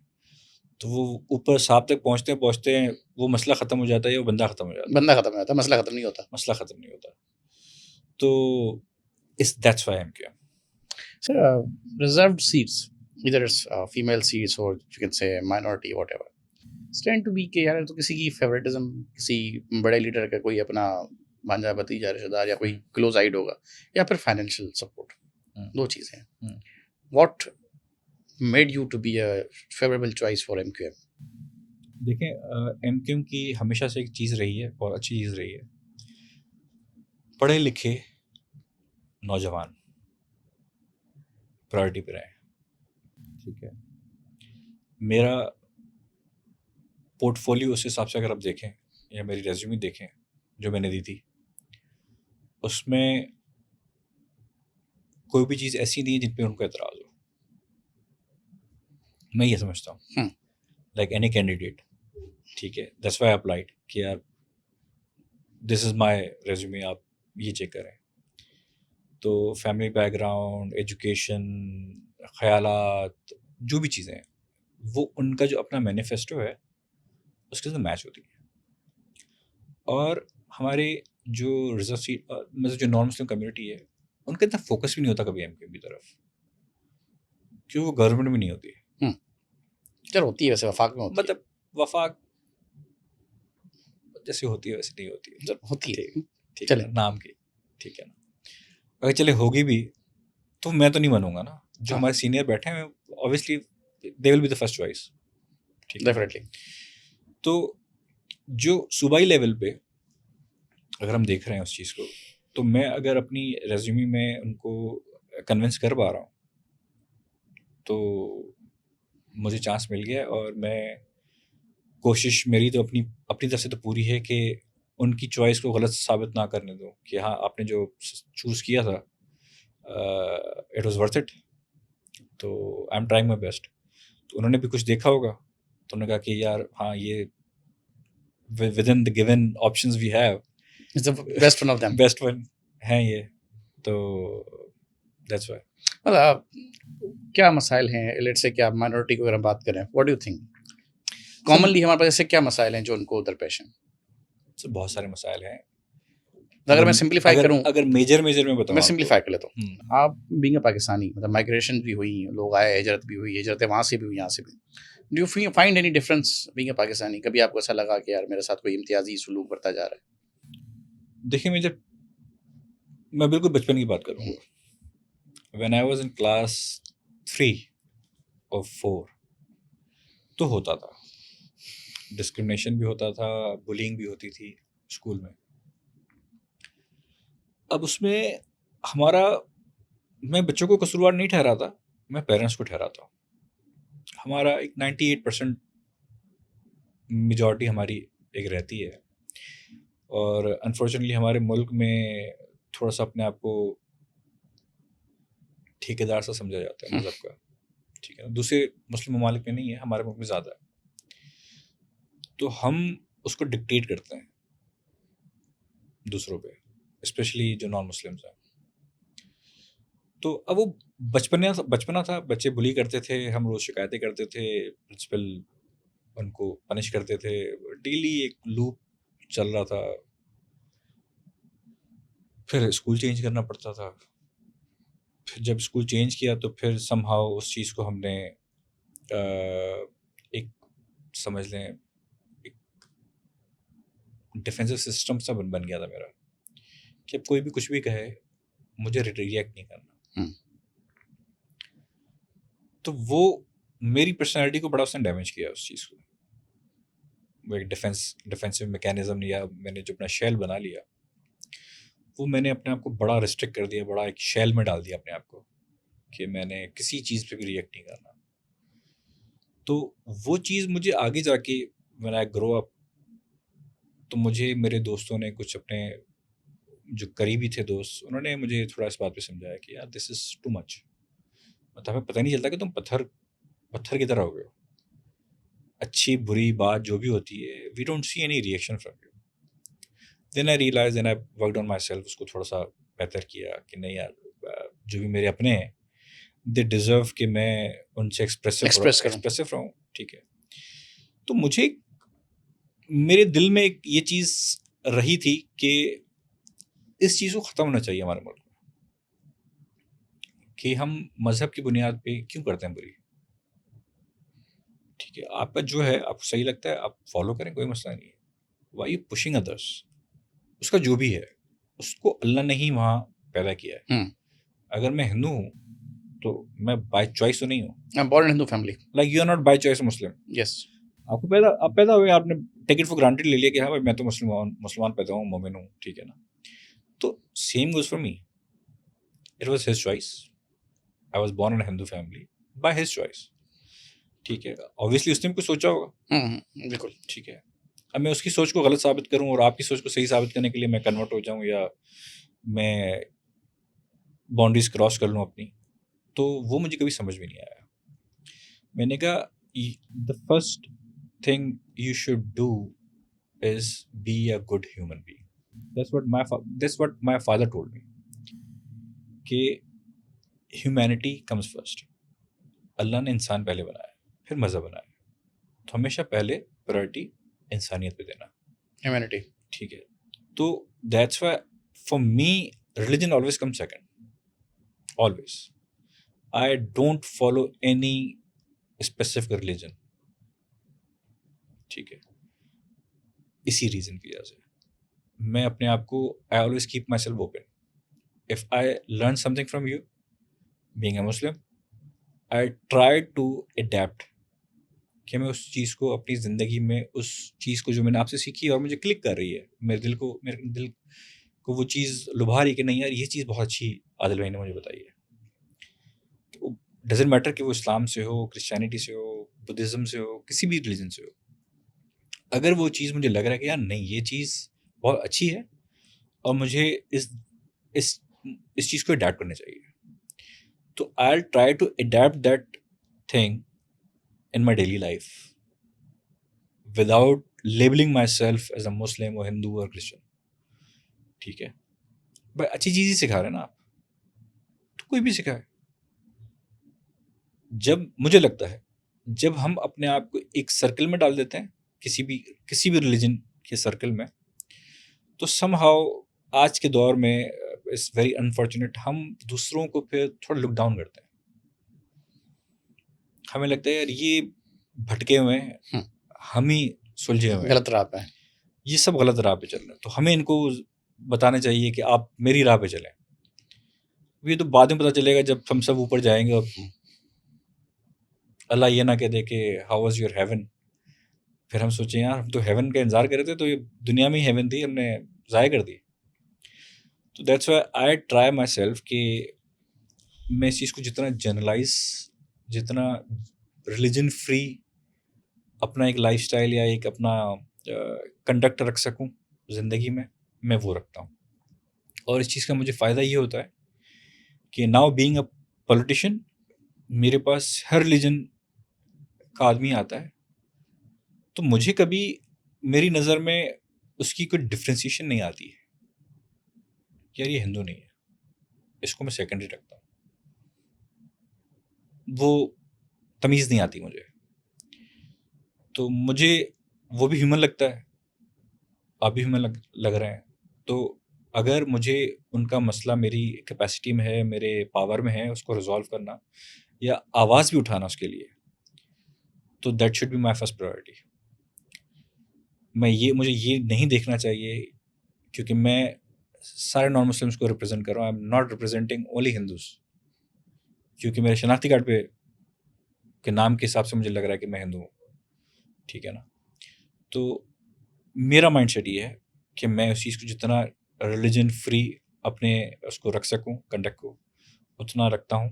तो वो ऊपर साहब तक पहुँचते हैं वो मसला ख़त्म हो जाता है, या वो बंदा ख़त्म हो जाता है। बंदा ख़त्म हो जाता है, मसला ख़त्म नहीं होता। मसला ख़त्म नहीं होता। तो that's why MQM. Sir, reserved seats, either it's female seats or you can say minority, whatever, stand to be कि यार तो किसी की फेवरेटिज्म, किसी बड़े लीडर का कोई अपना भांजा भतीजा रिश्तेदार या कोई क्लोज आइड होगा, या फिर फाइनेंशियल सपोर्ट, दो चीज़ें हैं। What made you to be a favourable choice for MQM? देखें, एमक्यूएम की हमेशा से एक चीज़ रही है, बहुत अच्छी चीज़ रही है, पढ़े लिखे नौजवान प्रायोरिटी पे रहें। ठीक है, मेरा पोर्टफोलियो उस हिसाब से अगर आप देखें, या मेरी रेज्यूमे देखें जो मैंने दी थी, उसमें कोई भी चीज़ ऐसी नहीं है जिन पे उनको एतराज़ हो। मैं ये समझता हूँ, लाइक एनी कैंडिडेट, ठीक है, दैट्स व्हाई आई अप्लाइड कि यार दिस इज़ माय रेज्यूमे, आप ये चेक करें। तो फैमिली बैकग्राउंड, एजुकेशन, ख़यालात, जो भी चीज़ें हैं, वो उनका जो अपना मैनिफेस्टो है उसके साथ मैच होती है। और हमारे जो रिजर्व सीट, मतलब जो नॉन मुस्लिम कम्युनिटी है, उनका इतना फोकस भी नहीं होता कभी एमक्यूएम की तरफ, क्योंकि वो गवर्नमेंट में नहीं होती है। चलो होती है वैसे, वफाक में होती है, मतलब वफाक जैसे होती है वैसे नहीं होती है, चलो होती है। ठीक है चले। ना, नाम की, ठीक है ना। अगर चले होगी भी तो मैं तो नहीं मानूंगा ना, जो हाँ। हमारे सीनियर बैठे हैं obviously they will be the first choice. ठीक है, डेफिनेटली। तो जो सूबाई लेवल पे अगर हम देख रहे हैं उस चीज़ को, तो मैं अगर अपनी रेज्यूमे में उनको कन्विंस कर पा रहा हूँ, तो मुझे चांस मिल गया। और मैं कोशिश मेरी तो अपनी अपनी तरफ से तो पूरी है कि उनकी चॉइस को गलत साबित ना करने दूँ, कि हाँ आपने जो चूज़ किया था इट वाज वर्थ इट। तो I am trying my best. तो उन्होंने भी कुछ देखा होगा, तो उन्होंने कहा कि यार हाँ, ये within the given options we have it's the best one of them. Best one है ये, तो दैट्स व्हाई। मतलब क्या मसाइल हैं, लेट्स से क्या माइनॉरिटी की अगर हम बात करें, what do you think commonly हमारे पास ऐसे क्या मसाइल हैं जो उनको दरपेश हैं? बहुत सारे मसाइल हैं। अगर मैं सिंप्लीफाई करूं, अगर मेजर में बताऊं, मैं सिंप्लीफाई कर लेता हूँ। हम्म, आप बीइंग अ पाकिस्तानी, मतलब माइग्रेशन भी हुई, लोग आए, हिजरत भी हुई, हिजरतें वहाँ से भी हुई, यहाँ से भी। Do you find any difference being a Pakistani? कभी आपको ऐसा लगा कि यार मेरे साथ कोई इम्तियाजी सलूक बरता जा रहा है? देखिए, मैं बिल्कुल बचपन की बात करूंगा। When I was in class 3 और 4 तो होता था, डिस्क्रिमिनेशन भी होता था, बुलिंग भी होती थी स्कूल में। अब उसमें हमारा, मैं बच्चों को कसूरवार नहीं ठहराता, मैं पेरेंट्स को ठहराता हूँ। हमारा एक 98% मेजॉरिटी हमारी एक रहती है, और अनफॉर्चुनेटली हमारे मुल्क में थोड़ा सा अपने आप को ठेकेदार सा समझा जाता है मज़हब का, ठीक है ना। दूसरे मुस्लिम ममालिक में नहीं है, हमारे मुल्क में ज़्यादा है। तो हम उसको डिक्टेट करते हैं दूसरों पे, स्पेशली जो नॉन मुस्लिम्स हैं। तो अब वो बचपना था, बच्चे बुली करते थे, हम रोज़ शिकायतें करते थे, प्रिंसिपल उनको पनिश करते थे, डेली एक लूप चल रहा था। फिर स्कूल चेंज करना पड़ता था। फिर जब स्कूल चेंज किया तो फिर समहाउ उस चीज़ को हमने एक, समझ लें, एक डिफेंसिव सिस्टम सा बन गया था मेरा, कि अब कोई भी कुछ भी कहे मुझे रिएक्ट नहीं करना। तो वो मेरी पर्सनैलिटी को बड़ा उसने डैमेज किया उस चीज़ को। वो एक डिफेंसिव मैकेनिज्म, या मैंने जो अपना शेल बना लिया, वो मैंने अपने आप को बड़ा रिस्ट्रिक्ट कर दिया, बड़ा एक शेल में डाल दिया अपने आप को, कि मैंने किसी चीज़ पे भी रिएक्ट नहीं करना। तो वो चीज़ मुझे आगे जाके व्हेन आई ग्रो अप, तो मुझे मेरे दोस्तों ने, कुछ अपने जो करीबी थे दोस्त, उन्होंने मुझे थोड़ा इस बात पे समझाया कि यार दिस इज़ टू मच। मतलब हमें पता नहीं चलता कि तुम पत्थर की तरह हो गए हो। अच्छी बुरी बात जो भी होती है, we don't see any reaction from you. Then I realize, then I worked on my self, उसको थोड़ा सा बेहतर किया कि नहीं यार, जो भी मेरे अपने हैं, दे डिजर्व कि मैं उनसे एक्सप्रेसिव रहूँ, ठीक है। तो मुझे, मेरे दिल में एक ये चीज़ रही थी कि इस चीज़ को ख़त्म होना चाहिए हमारे मुल्क में, कि हम मज़हब की बुनियाद पे क्यों करते हैं बुरी। ठीक है, आपका जो है, आपको सही लगता है आप फॉलो करें, कोई मसला नहीं है। Why you pushing others? उसका जो भी है, उसको अल्लाह ने ही वहाँ पैदा किया है। अगर मैं हिंदू हूँ तो मैं बाय चॉइस तो नहीं हूँ। I am born in Hindu family. Like you are not by choice Muslim. Yes, आप पैदा हुए, आपने टेक इट फॉर ग्रांटेड ले लिया कि हाँ भाई मैं तो मुसलमान पैदा हूँ, मोमिन हूँ, ठीक है ना। तो same goes for me, it was his choice. I was born in a Hindu family by his choice, ठीक है। ऑब्वियसली उसने भी कुछ सोचा होगा, बिल्कुल, ठीक है। अब मैं उसकी सोच को गलत साबित करूं और आपकी सोच को सही साबित करने के लिए मैं कन्वर्ट हो जाऊं, या मैं बाउंड्रीज क्रॉस कर लूं अपनी, तो वो मुझे कभी समझ में नहीं आया। मैंने कहा the first thing you should do is B a good human being. That's what my father told me, कि ह्यूमैनिटी कम्स फर्स्ट। अल्लाह ने इंसान पहले बनाया, फिर मज़हब बनाया, तो हमेशा पहले प्रायोरिटी इंसानियत पे देना, ह्यूमैनिटी, ठीक है। तो that's why for me religion always come second, always. I don't follow any specific religion, ठीक है। इसी रीजन की वजह से मैं अपने आप को, I always keep my self open. If I learn something from you being a Muslim, I try to adapt, कि मैं उस चीज़ को अपनी ज़िंदगी में, उस चीज़ को जो मैंने आपसे सीखी और मुझे क्लिक कर रही है, मेरे दिल को वो चीज़ लुभा रही है कि नहीं यार ये चीज़ बहुत अच्छी आदिल भाई ने मुझे बताई है। डजेंट मैटर कि वो इस्लाम से हो, क्रिश्चियनिटी से हो, बुद्धिज़्म से हो, किसी भी रिलीजन से हो, अगर वो चीज़ मुझे लग रहा है कि यार नहीं ये चीज़ बहुत अच्छी है और मुझे इस चीज़ को अडेप्ट करना चाहिए, तो I will try to adapt that thing in my daily life without labeling myself as a Muslim or Hindu or Christian. ठीक है भाई, अच्छी चीज़ ही सिखा रहे हैं ना आप, तो कोई भी सिखाए। जब मुझे लगता है जब हम अपने आप को एक सर्कल में डाल देते हैं किसी भी रिलीजन के सर्कल में, तो समहाउ आज के दौर में इट्स वेरी अनफॉर्चुनेट, हम दूसरों को फिर थोड़ा लुक डाउन करते हैं। हमें लगता है यार ये भटके हुए हैं, हम ही सुलझे हुए हैं, गलत राह पे है। ये सब गलत राह पे चल रहे हैं, तो हमें इनको बताना चाहिए कि आप मेरी राह पे चलें। ये तो बाद में पता चलेगा जब हम सब ऊपर जाएंगे और अल्लाह ये ना कह दे कि हाउ वाज योर हेवन, फिर हम सोचें यार हम तो हेवन का इंतजार कर रहे थे, तो ये दुनिया में ही हेवन थी, हमने ज़ाया कर दी। तो that's why I try my self कि मैं इस चीज़ को जितना जनरलाइज, जितना रिलीजन फ्री अपना एक लाइफस्टाइल या एक अपना कंडक्ट रख सकूं ज़िंदगी में, मैं वो रखता हूँ। और इस चीज़ का मुझे फ़ायदा ये होता है कि नाउ बीइंग अ पॉलिटिशियन, मेरे पास हर रिलीजन का आदमी आता है, तो मुझे कभी मेरी नज़र में उसकी कोई डिफ्रेंशिएशन नहीं आती है यार ये हिंदू नहीं है, इसको मैं सेकेंडरी रखता हूँ, वो तमीज़ नहीं आती मुझे। तो मुझे वो भी ह्यूमन लगता है, आप भी ह्यूमन लग रहे हैं। तो अगर मुझे उनका मसला मेरी कैपेसिटी में है, मेरे पावर में है उसको रिजॉल्व करना या आवाज़ भी उठाना उसके लिए, तो that should be my first priority. मुझे ये नहीं देखना चाहिए क्योंकि मैं सारे नॉन मुस्लिम्स को रिप्रेजेंट कर रहा हूँ, I am not representing only Hindus, क्योंकि मेरे शनाख्ती कार्ड पे के नाम के हिसाब से मुझे लग रहा है कि मैं हिंदू हूँ, ठीक है ना। तो मेरा माइंडसेट ये है कि मैं उस चीज़ को जितना रिलीजन फ्री अपने उसको रख सकूं, कंडक्ट को, उतना रखता हूं।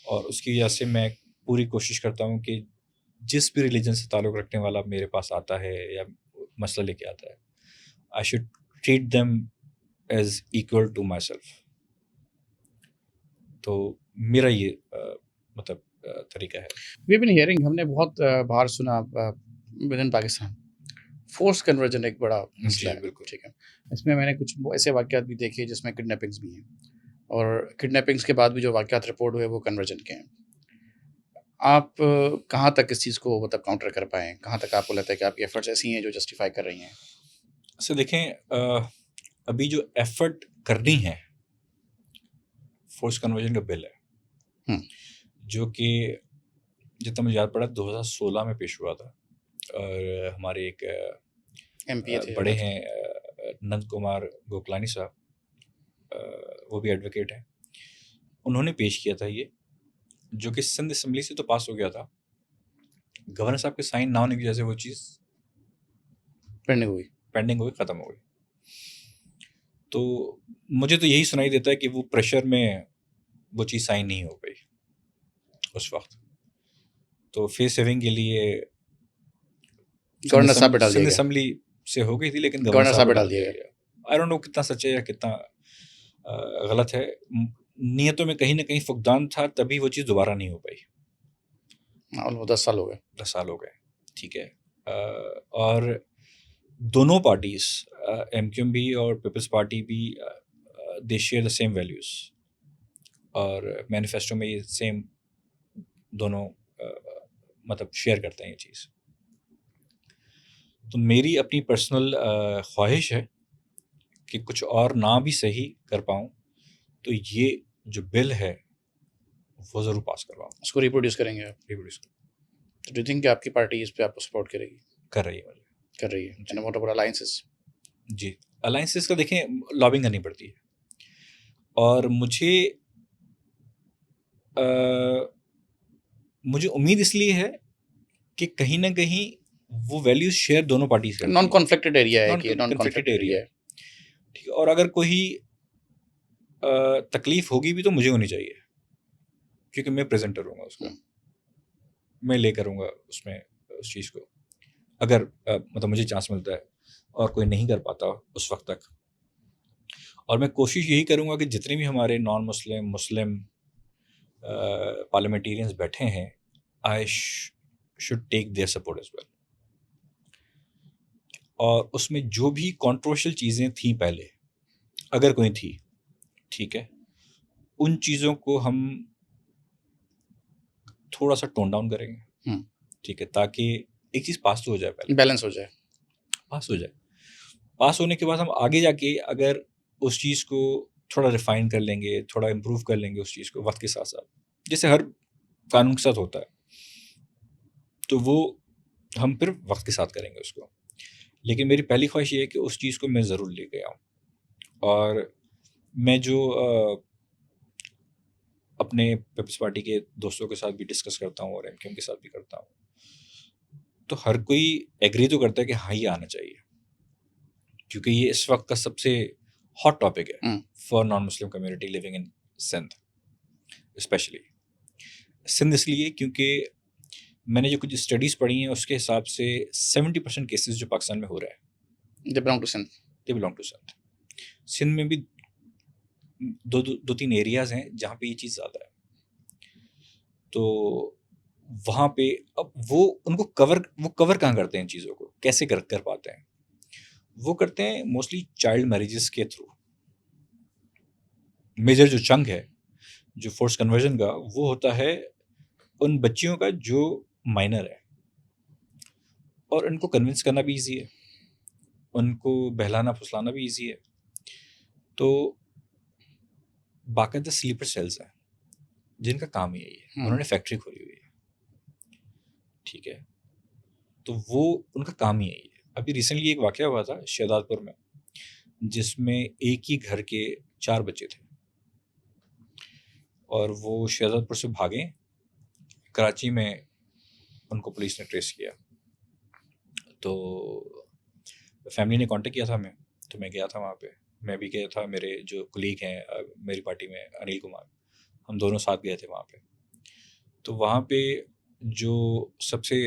और उसकी वजह से मैं पूरी कोशिश करता हूं कि जिस भी रिलीजन से ताल्लुक़ रखने वाला मेरे पास आता है या मसला लेके आता है, I should treat them as equal to my self. तो मेरा ये मतलब तरीका है। वी बीन हियरिंग, हमने बहुत बाहर सुना with in Pakistan force conversion एक बड़ा मसला है, बिल्कुल ठीक है। इसमें मैंने कुछ ऐसे वाक़यात भी देखे जिसमें किडनैपिंग्स भी हैं, और किडनैपिंग्स के बाद भी जो वाक़यात रिपोर्ट हुए वो कन्वर्जन के हैं। आप कहाँ तक इस चीज़ को मतलब काउंटर कर पाएँ? कहाँ तक आपको लगता है कि आपकी एफर्ट्स ऐसी हैं जो जस्टिफाई कर रही हैं? सर देखें, अभी जो एफर्ट करनी है, फोर्स कन्वर्जन का बिल है जो कि जितना मुझे याद पड़ा 2016 में पेश हुआ था, और हमारे एक एमपी थे बड़े हैं नंद कुमार गोकलानी साहब, वो भी एडवोकेट हैं, उन्होंने पेश किया था ये, जो कि सिंध असम्बली से तो पास हो गया था, गवर्नर साहब के साइन ना होने की वजह से वो चीज़ पेंडिंग हुई, ख़त्म हो गई। तो मुझे तो यही सुनाई देता है कि वो प्रेशर में वो चीज़ साइन नहीं हो पाई उस वक्त। तो फेस सेविंग के लिए गवर्नर साहब पे डाल दिया गया। असेंबली से हो गई थी, लेकिन गवर्नर साहब पे डाल दिया गया। आई डोंट नो कितना सच है या कितना गलत है। नियतों में कहीं ना कहीं फुकदान था, तभी वो चीज़ दोबारा नहीं हो पाई। ऑलमोस्ट 10 साल हो गए। 10 साल हो गए, ठीक है। और दोनों पार्टीज, एमक्यूएम भी और पीपल्स पार्टी भी, दे शेयर द सेम वैल्यूज़, और मैनिफेस्टो में ये सेम दोनों मतलब शेयर करते हैं ये चीज़। तो मेरी अपनी पर्सनल ख्वाहिश है कि कुछ और ना भी सही कर पाऊँ तो ये जो बिल है वो ज़रूर पास करवाऊँ। उसको रिप्रोड्यूस करेंगे आप? रिप्रोड्यूस तो डू यू थिंक कि आपकी पार्टी इस पे आपको सपोर्ट करेगी? कर रही है, मुझे कर रही है। And what about alliances? जी, अलायंसेस का देखें, लॉबिंग करनी पड़ती है, और मुझे उम्मीद इसलिए है कि कहीं ना कहीं वो वैल्यूज शेयर दोनों पार्टीज करती हैं। नॉन कॉन्फ्लिक्टेड एरिया है कि नॉन कॉन्फ्लिक्टेड एरिया है, ठीक है। और अगर कोई तकलीफ होगी भी तो मुझे होनी चाहिए, क्योंकि मैं प्रेजेंटर हूँगा उसका, मैं ले करूँगा उसमें उस चीज़ को, अगर मतलब मुझे चांस मिलता है और कोई नहीं कर पाता उस वक्त तक। और मैं कोशिश यही करूँगा कि जितने भी हमारे नॉन मुस्लिम पार्लियामेंटेरियंस बैठे हैं, I should take their support as well. और उसमें जो भी कंट्रोवर्शियल चीज़ें थी पहले, अगर कोई थी, ठीक है, उन चीज़ों को हम थोड़ा सा टोन डाउन करेंगे, ठीक है, ताकि एक चीज़ पास तो हो जाए, पहले बैलेंस हो जाए, पास हो जाए। पास होने के बाद हम आगे जाके अगर उस चीज़ को थोड़ा रिफाइन कर लेंगे, थोड़ा इम्प्रूव कर लेंगे उस चीज़ को वक्त के साथ साथ, जैसे हर कानून के साथ होता है, तो वो हम फिर वक्त के साथ करेंगे उसको। लेकिन मेरी पहली ख्वाहिश ये है कि उस चीज़ को मैं ज़रूर लेके आऊँ। और मैं जो अपने पीपल्स पार्टी के दोस्तों के साथ भी डिस्कस करता हूँ और एमक्यूएम के साथ भी करता हूँ, तो हर कोई एग्री तो करता है कि हाँ, ये आना चाहिए, क्योंकि ये इस वक्त का सबसे हॉट टॉपिक है for non Muslim community living in Sindh, especially Sindh इसलिए क्योंकि मैंने जो कुछ स्टडीज़ पढ़ी हैं उसके हिसाब से 70% केसेस जो पाकिस्तान में हो रहा है they belong to Sindh. Sindh. Sindh में भी दो तीन एरियाज़ हैं जहाँ पे ये चीज़ ज़्यादा है। तो वहाँ पे अब वो कवर कहाँ करते हैं इन चीज़ों को, कैसे कर पाते हैं? वो करते हैं मोस्टली चाइल्ड मैरिजेस के थ्रू। मेजर जो चंक है जो फोर्स कन्वर्जन का, वो होता है उन बच्चियों का जो माइनर है, और उनको कन्विंस करना भी इजी है, उनको बहलाना फुसलाना भी इजी है। तो बाकायदा स्लीपर सेल्स हैं जिनका काम यही है, उन्होंने फैक्ट्री खोली हुई है, ठीक है, तो वो उनका काम ही यही है। अभी रिसेंटली एक वाकया हुआ था शहजादपुर में, जिसमें एक ही घर के 4 बच्चे थे और वो शहजादपुर से भागे, कराची में उनको पुलिस ने ट्रेस किया। तो फैमिली ने कांटेक्ट किया था हमें, तो मैं गया था वहाँ पे, मैं भी गया था, मेरे जो कुलीग हैं मेरी पार्टी में अनिल कुमार, हम दोनों साथ गए थे वहाँ पे। तो वहाँ पे जो सबसे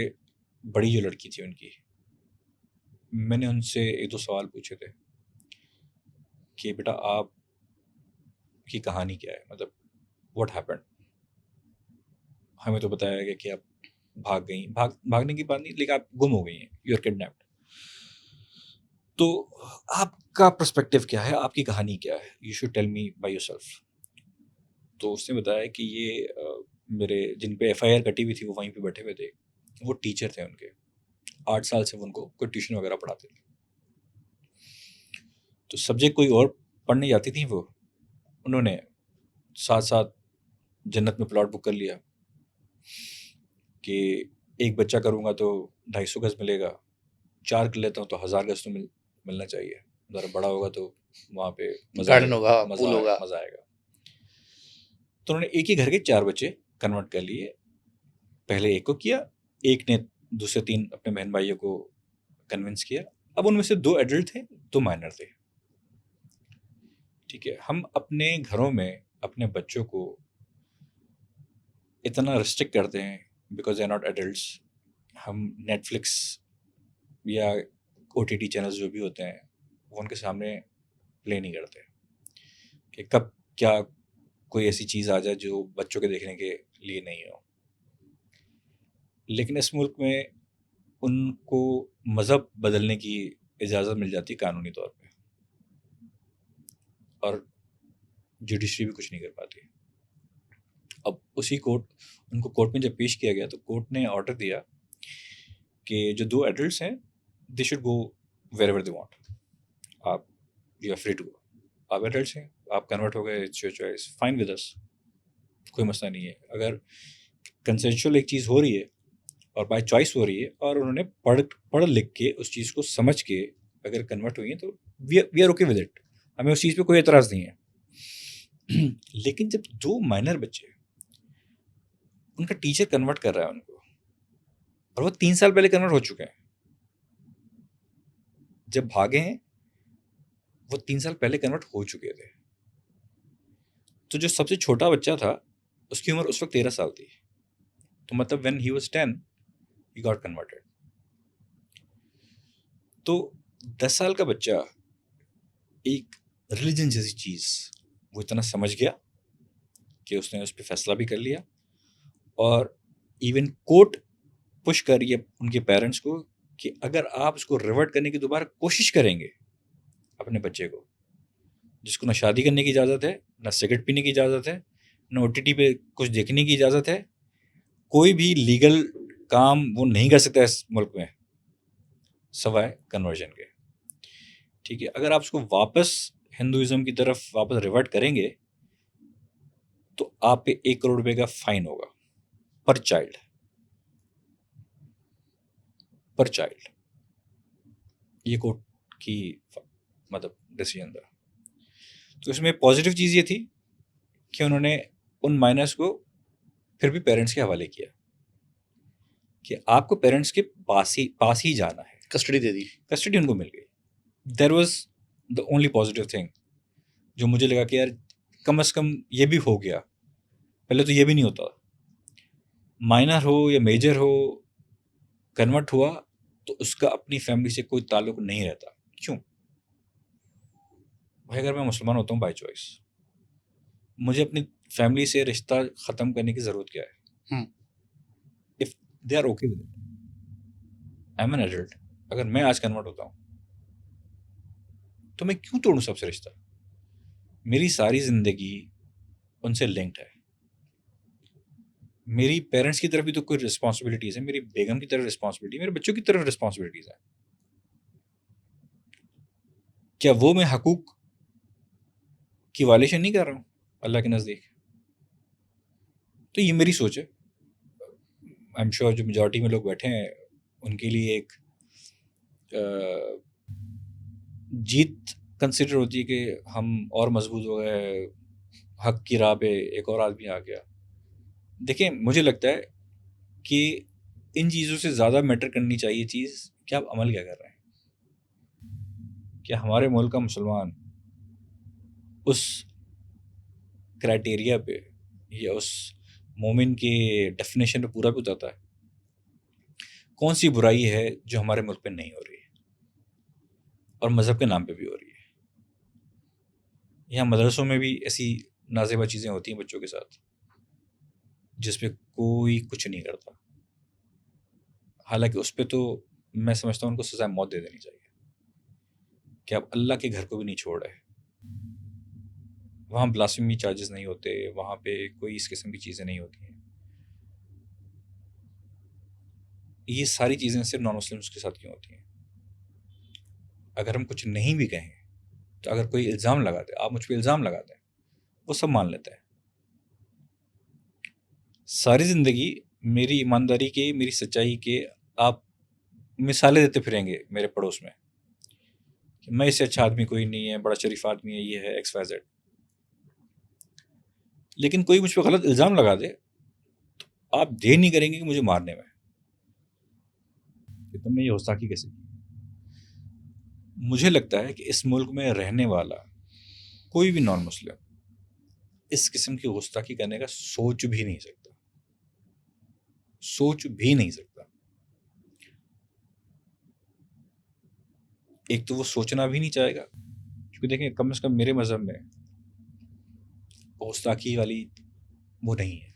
बड़ी जो लड़की थी उनकी, मैंने उनसे 1-2 सवाल पूछे थे कि बेटा आप की कहानी क्या है, मतलब व्हाट हैपेंड। हमें तो बताया गया कि आप भागने की बात नहीं, लेकिन आप गुम हो गई हैं, यू आर किडनैप्ड। तो आपका पर्सपेक्टिव क्या है, आपकी कहानी क्या है, you should tell me by yourself. तो उसने बताया कि ये मेरे जिन पे एफआईआर कटी हुई थी वो वहीं पे बैठे हुए थे, वो टीचर थे उनके, 8 साल से वो उनको कोई ट्यूशन वगैरह पढ़ाते थे। तो सब्जेक्ट कोई और पढ़ने जाती थी वो, उन्होंने साथ साथ जन्नत में प्लॉट बुक कर लिया कि एक बच्चा करूँगा तो 250 गज मिलेगा, 4 कर लेता हूँ तो 1000 गज तो मिलना चाहिए, ज़रा बड़ा होगा तो वहाँ पे गार्डन होगा, पूल होगा। मज़ा आएगा। तो उन्होंने एक ही घर के 4 बच्चे कन्वर्ट कर लिए। पहले एक को किया, एक ने दूसरे 3 अपने बहन भाइयों को कन्विंस किया। अब उनमें से 2 एडल्ट थे, 2 माइनर थे, ठीक है। हम अपने घरों में अपने बच्चों को इतना रिस्ट्रिक्ट करते हैं because they are not adults. हम नेटफ्लिक्स या ओटीटी चैनल्स जो भी होते हैं वो उनके सामने प्ले नहीं करते कि कब क्या कोई ऐसी चीज़ आ जाए जो बच्चों के देखने के लिए नहीं हो। लेकिन इस मुल्क में उनको मज़हब बदलने की इजाज़त मिल जाती है कानूनी तौर पे, और जुडिशरी भी कुछ नहीं कर पाती। अब उसी उनको कोर्ट में जब पेश किया गया तो कोर्ट ने ऑर्डर दिया कि जो 2 एडल्ट्स हैं they should go wherever they want, आप you are free to go, आप एडल्ट्स हैं, आप कन्वर्ट हो गए, it's your choice, fine with us, कोई मसला नहीं है। अगर कंसेंशुअल एक चीज़ हो रही है और बाय चॉइस हो रही है और उन्होंने पढ़ लिख के उस चीज़ को समझ के अगर कन्वर्ट हुई है तो we are okay with it, हमें उस चीज़ पे कोई एतराज़ नहीं है। लेकिन जब 2 माइनर बच्चे, उनका टीचर कन्वर्ट कर रहा है उनको, और वो 3 साल पहले कन्वर्ट हो चुके हैं, जब भागे हैं वो 3 साल पहले कन्वर्ट हो चुके थे। तो जो सबसे छोटा बच्चा था उसकी उम्र उस वक्त 13 साल थी, तो मतलब when he was 10 he got converted. तो 10 साल का बच्चा एक रिलीजन जैसी चीज़ वो इतना समझ गया कि उसने उस पर फैसला भी कर लिया, और इवन कोर्ट पुश कर रही है उनके पेरेंट्स को कि अगर आप उसको रिवर्ट करने की दोबारा कोशिश करेंगे अपने बच्चे को, जिसको ना शादी करने की इजाज़त है, ना सिगरेट पीने की इजाज़त है, ना ओटीटी पे कुछ देखने की इजाज़त है, कोई भी लीगल काम वो नहीं कर सकता इस मुल्क में सवाए कन्वर्जन के। ठीक है, अगर आप उसको वापस हिंदुइज्म की तरफ वापस रिवर्ट करेंगे तो आप पे 1 करोड़ रुपए का फाइन होगा पर चाइल्ड, पर चाइल्ड। ये कोर्ट की मतलब डिसीजन था। तो इसमें पॉजिटिव चीज़ ये थी कि उन्होंने उन माइनर्स को फिर भी पेरेंट्स के हवाले किया कि आपको पेरेंट्स के पास ही जाना है। कस्टडी दे दी। कस्टडी उनको मिल गई। There was the only positive thing जो मुझे लगा कि यार कम से कम ये भी हो गया। पहले तो ये भी नहीं होता, माइनर हो या मेजर हो, कन्वर्ट हुआ तो उसका अपनी फैमिली से कोई ताल्लुक नहीं रहता। क्यों भाई? अगर मैं मुसलमान होता हूँ बाय चॉइस, मुझे अपनी फैमिली से रिश्ता ख़त्म करने की ज़रूरत क्या है? If they are okay with it, I am an adult. अगर मैं आज कन्वर्ट होता हूँ तो मैं क्यों तोड़ूं सबसे रिश्ता? मेरी सारी ज़िंदगी उनसे लिंक्ड है। मेरी पेरेंट्स की तरफ भी तो कोई रिस्पॉन्सिबिलिटीज़ है, मेरी बेगम की तरफ रिस्पॉन्सिबिलिटी, मेरे बच्चों की तरफ रिस्पॉन्सिबिलिटीज़ है। क्या वो मैं हकूक की वायलेशन नहीं कर रहा हूँ अल्लाह के नज़दीक? तो ये मेरी सोच है। आई एम श्योर जो मेजॉरिटी में लोग बैठे हैं उनके लिए एक जीत कंसिडर होती है कि हम और मजबूत हो गए, हक की राह पे एक और आदमी आ गया। देखिए, मुझे लगता है कि इन चीज़ों से ज़्यादा मैटर करनी चाहिए चीज़ कि आप अमल क्या कर रहे हैं। क्या हमारे मुल्क का मुसलमान उस क्राइटेरिया पे या उस मोमिन के डेफिनेशन पे पूरा भी उतरता है? कौन सी बुराई है जो हमारे मुल्क पे नहीं हो रही है और मज़हब के नाम पे भी हो रही है? यहाँ मदरसों में भी ऐसी नाज़ेबा चीज़ें होती हैं बच्चों के साथ जिस पे कोई कुछ नहीं करता। हालांकि उस पे तो मैं समझता हूँ उनको सज़ा मौत दे देनी चाहिए कि आप अल्लाह के घर को भी नहीं छोड़ रहे। वहाँ ब्लास्फेमी चार्जेस नहीं होते, वहाँ पे कोई इस किस्म की चीज़ें नहीं होती हैं। ये सारी चीज़ें सिर्फ नॉन मुस्लिम्स के साथ क्यों होती हैं? अगर हम कुछ नहीं भी कहें तो अगर कोई इल्ज़ाम लगा दे, आप मुझ पे इल्ज़ाम लगा दें, वो सब मान लेते हैं। सारी ज़िंदगी मेरी ईमानदारी के, मेरी सच्चाई के आप मिसालें देते फिरेंगे मेरे पड़ोस में कि मैं इससे अच्छा आदमी कोई नहीं है, बड़ा शरीफ आदमी है, ये है XYZ। लेकिन कोई मुझ पर गलत इल्ज़ाम लगा दे तो आप देर नहीं करेंगे कि मुझे मारने में कि तुमने ये गुस्ताखी कैसे की। मुझे लगता है कि इस मुल्क में रहने वाला कोई भी नॉन मुस्लिम इस किस्म की गुस्ताखी करने का सोच भी नहीं सकता, सोच भी नहीं सकता। एक तो वो सोचना भी नहीं चाहेगा क्योंकि देखें कम से कम मेरे मज़हब में गुस्ताखी वाली वो नहीं है।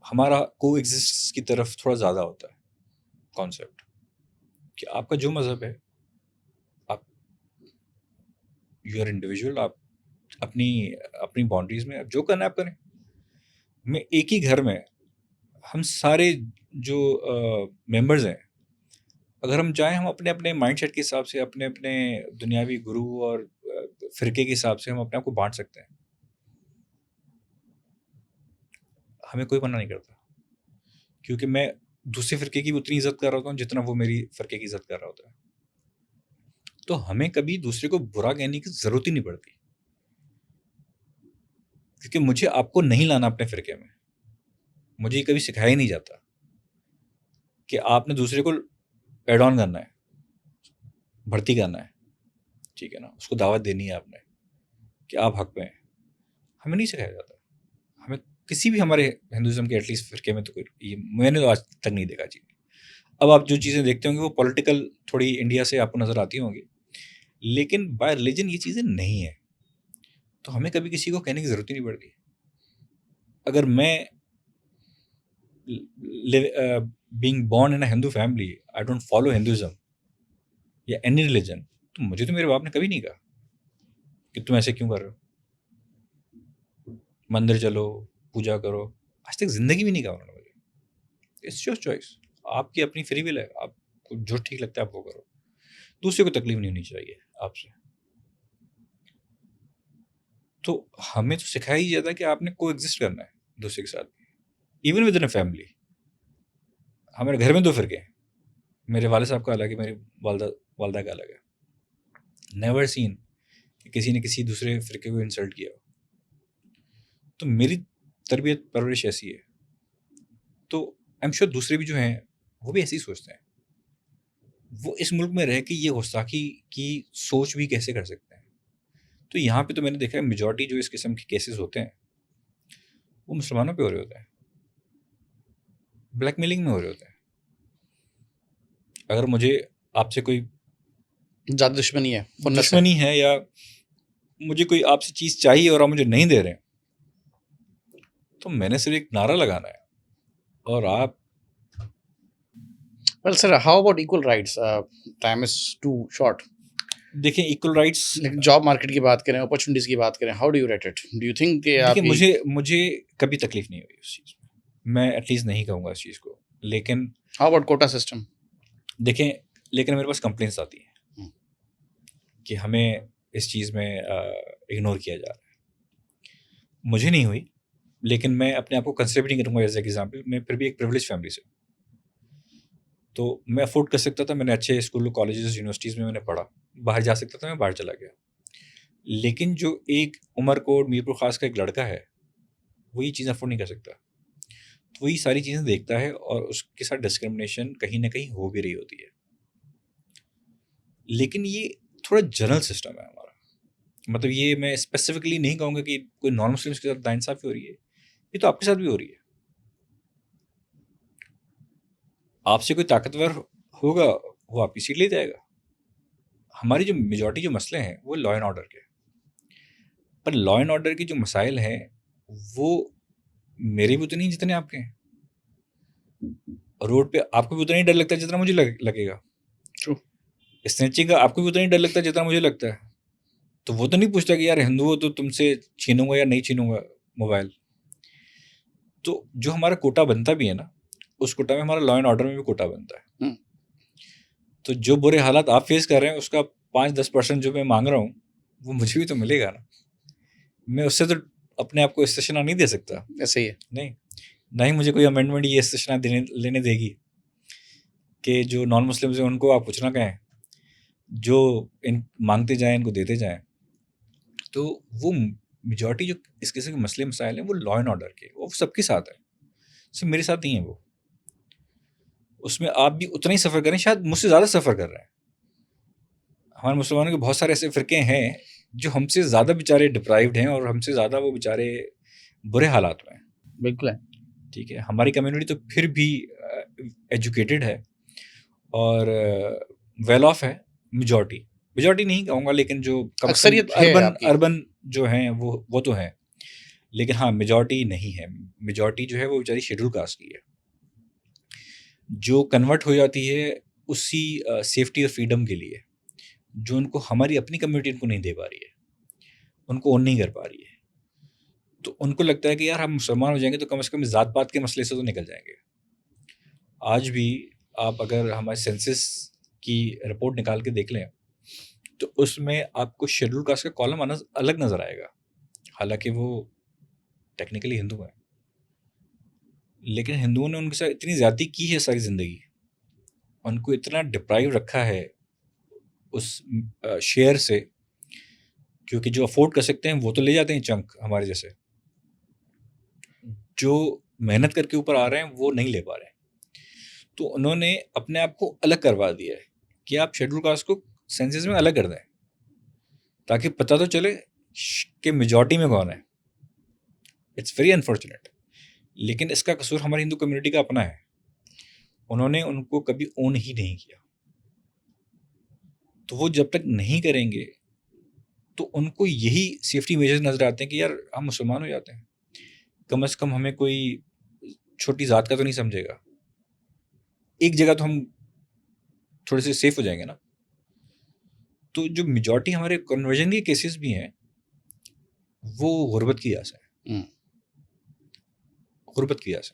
हमारा को एग्जिस्ट की तरफ थोड़ा ज़्यादा होता है कॉन्सेप्ट कि आपका जो मज़हब है, आप यू आर इंडिविजुअल, आप अपनी अपनी बाउंड्रीज में जो करना है आप करें। मैं एक ही घर में हम सारे जो मेंबर्स हैं, अगर हम चाहें हम अपने अपने माइंडसेट के हिसाब से, अपने अपने दुनियावी गुरु और फ़िरके के हिसाब से हम अपने आप को बांट सकते हैं। हमें कोई मना नहीं करता क्योंकि मैं दूसरे फ़िरके की भी उतनी इज़्ज़त कर रहा होता हूँ जितना वो मेरी फ़िरके की इज़्ज़त कर रहा होता है। तो हमें कभी दूसरे को बुरा कहने की ज़रूरत ही नहीं पड़ती क्योंकि मुझे आपको नहीं लाना अपने फ़िरके में। मुझे ये कभी सिखाया ही नहीं जाता कि आपने दूसरे को ऐड ऑन करना है, भर्ती करना है, ठीक है ना? उसको दावत देनी है आपने कि आप हक में हैं। हमें नहीं सिखाया जाता। हमें किसी भी हमारे हिंदुइज़्म के एटलीस्ट फ़िरके में तो कोई ये मैंने तो आज तक नहीं देखा जी। अब आप जो चीज़ें देखते होंगे वो पॉलिटिकल थोड़ी इंडिया से आपको नज़र आती होंगी, लेकिन बाय रिलीजन ये चीज़ें नहीं है। तो हमें कभी किसी को कहने की ज़रूरत ही नहीं पड़ती। अगर मैं being born in a Hindu family, I don't follow Hinduism या एनी रिलीजन, तो मुझे तो मेरे बाप ने कभी नहीं कहा कि तुम ऐसे क्यों कर रहे हो, मंदिर चलो, पूजा करो। आज तक ज़िंदगी में नहीं कहा उन्होंने मुझे। इट्स योर चॉइस, आपकी अपनी फ्री विल है, आपको जो ठीक लगता है आप वो करो। दूसरे को तकलीफ नहीं होनी चाहिए आपसे। तो हमें तो सिखाया ही जाता है कि आपने कोएग्जिस्ट करना है दूसरे के साथ, even with in a family. हमारे घर में 2 फ़िरके हैं, मेरे वाले साहब का अलग है, मेरी वालदा का अलग है। नेवर सीन कि किसी ने किसी दूसरे फ़िरके को इंसल्ट किया हो। तो मेरी तरबियत परवरिश ऐसी है, तो आई एम श्योर दूसरे भी जो हैं वो भी ऐसे ही सोचते हैं। वो इस मुल्क में रह के ये गुस्ताखी की सोच भी कैसे कर सकते हैं। तो यहाँ पे तो मैंने देखा है मेजॉरिटी जो इस किस्म के केसेस होते हैं वो मुसलमानों पे हो रहे होते हैं, ब्लैकमेलिंग में हो रहे होते हैं। अगर मुझे आपसे कोई ज़्यादा दुश्मनी है, खुन्नस है। दुश्मनी है या मुझे कोई आपसे चीज़ चाहिए और आप मुझे नहीं दे रहे हैं, तो मैंने सिर्फ एक नारा लगाना है और आप well sir, how about equal rights? Time is too short. देखें इक्वल राइट्स। लेकिन जॉब मार्केट की बात करें, अपॉर्चुनिटीज़ की बात करें, how do you rate it? Do you think कि आप देखिए मुझे कभी तकलीफ नहीं हुई उस चीज़ में, मैं एटलीस्ट नहीं कहूँगा इस चीज़ को। लेकिन हाउ अबाउट कोटा सिस्टम? देखें, लेकिन मेरे पास कंप्लेंट्स आती हैं कि हमें इस चीज़ में इग्नोर किया जा रहा है। मुझे नहीं हुई, लेकिन मैं अपने आप को कंसिडर भी नहीं करूँगा एज एग्जाम्पल। मैं फिर भी एक प्रिविलेज फैमिली से, तो मैं अफोर्ड कर सकता था। मैंने अच्छे स्कूल, कॉलेजेस, यूनिवर्सिटीज़ में मैंने पढ़ा, बाहर जा सकता था, मैं बाहर चला गया। लेकिन जो एक उमरकोट मीरपुर खास का एक लड़का है, वो ये चीज़ अफोर्ड नहीं कर सकता। तो वही सारी चीज़ें देखता है और उसके साथ डिस्क्रिमिनेशन कहीं ना कहीं हो भी रही होती है। लेकिन ये थोड़ा जनरल सिस्टम है हमारा, मतलब ये मैं स्पेसिफिकली नहीं कहूँगा कि कोई नॉन मुस्लिम्स के साथ नाइंसाफ़ी हो रही है, ये तो आपके साथ भी हो रही है। आपसे कोई ताकतवर होगा, वो आपकी सीट ले जाएगा। हमारी जो मेजॉरिटी जो मसले हैं वो लॉ एंड ऑर्डर के, पर लॉ एंड ऑर्डर के जो मसाइल हैं वो मेरे भी उतने ही जितने आपके हैं। रोड पे आपको भी उतना ही डर लगता है जितना मुझे लगेगा। True. स्नैचिंग का आपको भी उतना ही डर लगता है जितना मुझे लगता है। तो वो तो नहीं पूछता कि यार हिंदू हो तो तुमसे छीनूंगा या नहीं छीनूंगा मोबाइल। तो जो हमारा कोटा बनता भी है ना, उस कोटा में हमारा लॉ एंड ऑर्डर में भी कोटा बनता है। तो जो बुरे हालात आप फेस कर रहे हैं उसका 5-10% जो मैं मांग रहा हूँ वो मुझे भी तो मिलेगा ना। मैं उससे तो अपने आप को स्टेशना नहीं दे सकता। ऐसे ही है। नहीं, ना ही मुझे कोई अमेंडमेंट ये स्टेशना लेने देगी कि जो नॉन मुस्लिम्स हैं उनको आप कुछ ना कहें, जो इन मांगते जाएं इनको देते जाएं। तो वो मेजॉरिटी जो इस किस्म के मसले मसाइल हैं वो लॉ एंड ऑर्डर के, वो सबके साथ है, सिर्फ मेरे साथ नहीं है। वो उसमें आप भी उतना ही सफ़र करें, शायद मुझसे ज़्यादा सफ़र कर रहे हैं। हमारे मुसलमानों के बहुत सारे ऐसे फ़िरके हैं जो हमसे ज़्यादा बेचारे डिप्राइव्ड हैं और हमसे ज़्यादा वो बेचारे बुरे हालात में हैं। बिल्कुल है। ठीक है, हमारी कम्युनिटी तो फिर भी एजुकेटेड है और वेल ऑफ है। मेजॉरिटी नहीं कहूँगा, लेकिन जो अक्सरियत है आपकी। अर्बन जो हैं वो तो हैं, लेकिन हाँ मेजॉरिटी नहीं है। मेजॉरिटी जो है वो बेचारी शेड्यूल कास्ट की है, जो कन्वर्ट हो जाती है उसी सेफ्टी और फ्रीडम के लिए जो उनको हमारी अपनी कम्युनिटी उनको नहीं दे पा रही है, उनको ओन नहीं कर पा रही है। तो उनको लगता है कि यार हम मुसलमान हो जाएंगे तो कम से कम ज़ात पात के मसले से तो निकल जाएंगे। आज भी आप अगर हमारे सेंसस की रिपोर्ट निकाल के देख लें तो उसमें आपको शेड्यूल कास्ट का कॉलम अलग नज़र आएगा, हालांकि वो टेक्निकली हिंदू हैं, लेकिन हिंदुओं ने उनके साथ इतनी ज़्यादती की है सारी ज़िंदगी, उनको इतना डिप्राइव रखा है उस शेयर से, क्योंकि जो अफोर्ड कर सकते हैं वो तो ले जाते हैं चंक, हमारे जैसे जो मेहनत करके ऊपर आ रहे हैं वो नहीं ले पा रहे हैं। तो उन्होंने अपने आप को अलग करवा दिया है कि आप शेड्यूल कास्ट को सेंसस में अलग कर दें ताकि पता तो चले कि मेजॉरिटी में कौन है। इट्स वेरी अनफॉर्चुनेट, लेकिन इसका कसूर हमारी हिंदू कम्युनिटी का अपना है। उन्होंने उनको कभी ओन ही नहीं किया, तो वो जब तक नहीं करेंगे तो उनको यही सेफ्टी मेजर्स नज़र आते हैं कि यार हम मुसलमान हो जाते हैं, कम से कम हमें कोई छोटी ज़ात का तो नहीं समझेगा, एक जगह तो हम थोड़े से सेफ हो जाएंगे ना। तो जो मेजॉरिटी हमारे कन्वर्जन के केसेस भी हैं वो गुर्बत की वजह से है, हम्म, गुर्बत की वजह से।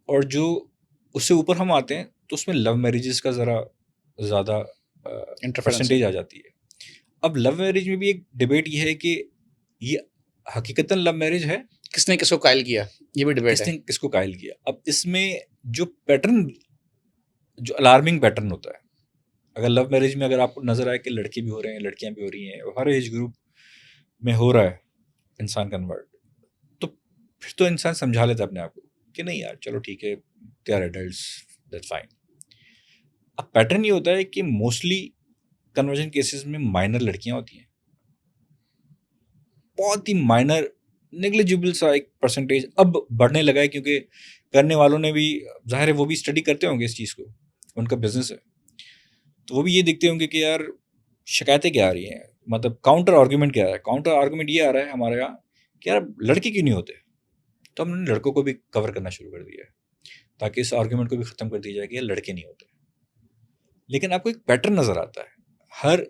और जो उससे ऊपर हम आते हैं तो उसमें लव मैरिजेस का ज़रा ज़्यादा इंटरफेरेंस। परसेंटेज आ जाती है। अब लव मैरिज में भी एक डिबेट ये है कि ये हकीकतन लव मैरिज है, किसने किसको कायल किया, ये भी डिबेट है। किसने किसको कायल किया। अब इसमें जो पैटर्न, जो अलार्मिंग पैटर्न होता है, अगर लव मैरिज में अगर आपको नजर आए कि लड़के भी हो रहे हैं लड़कियां भी हो रही हैं, हर एज ग्रुप में हो रहा है इंसान कन्वर्ट, तो फिर तो इंसान समझा लेता है अपने आप को कि नहीं यार चलो ठीक है, they are adults, that's fine. अब पैटर्न ये होता है कि मोस्टली कन्वर्जन केसेस में माइनर लड़कियां होती हैं, बहुत ही माइनर नेग्लिजिबल सा एक परसेंटेज अब बढ़ने लगा है, क्योंकि करने वालों ने भी, जाहिर है वो भी स्टडी करते होंगे इस चीज़ को, उनका बिजनेस है, तो वो भी ये देखते होंगे कि यार शिकायतें क्या आ रही हैं, मतलब काउंटर आर्गूमेंट क्या है। काउंटर आर्गूमेंट ये आ रहा है हमारे यहाँ कि यार लड़के क्यों नहीं होते, तो हमने लड़कों को भी कवर करना शुरू कर दिया है ताकि इस आर्गूमेंट को भी ख़त्म कर दिया जाए कि यार लड़के नहीं होते। लेकिन आपको एक पैटर्न नज़र आता है, हर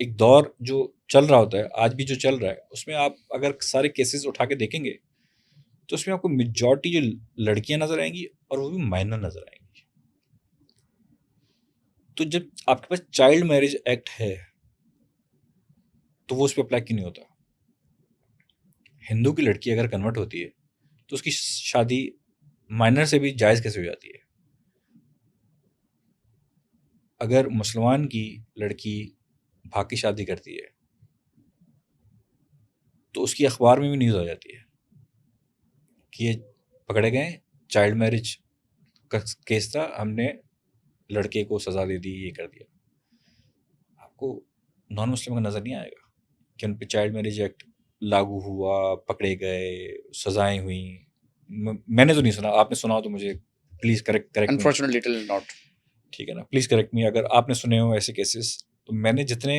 एक दौर जो चल रहा होता है, आज भी जो चल रहा है, उसमें आप अगर सारे केसेस उठा के देखेंगे तो उसमें आपको मेजॉरिटी जो लड़कियां नज़र आएंगी और वो भी माइनर नज़र आएंगी। तो जब आपके पास चाइल्ड मैरिज एक्ट है तो वो उस पर अप्लाई क्यों नहीं होता। हिंदू की लड़की अगर कन्वर्ट होती है तो उसकी शादी माइनर से भी जायज़ कैसे हो जाती है। अगर मुसलमान की लड़की भाग की शादी करती है तो उसकी अखबार में भी न्यूज़ आ जाती है कि ये पकड़े गए, चाइल्ड मैरिज का केस था, हमने लड़के को सज़ा दे दी, ये कर दिया। आपको नॉन मुस्लिम का नज़र नहीं आएगा कि उन पर चाइल्ड मैरिज एक्ट लागू हुआ, पकड़े गए, सज़ाएं हुई। मैंने तो नहीं सुना, आपने सुना हो तो मुझे please correct me. Unfortunately little not. ठीक है ना, प्लीज़ करेक्ट मी अगर आपने सुने हो ऐसे केसेस। तो मैंने जितने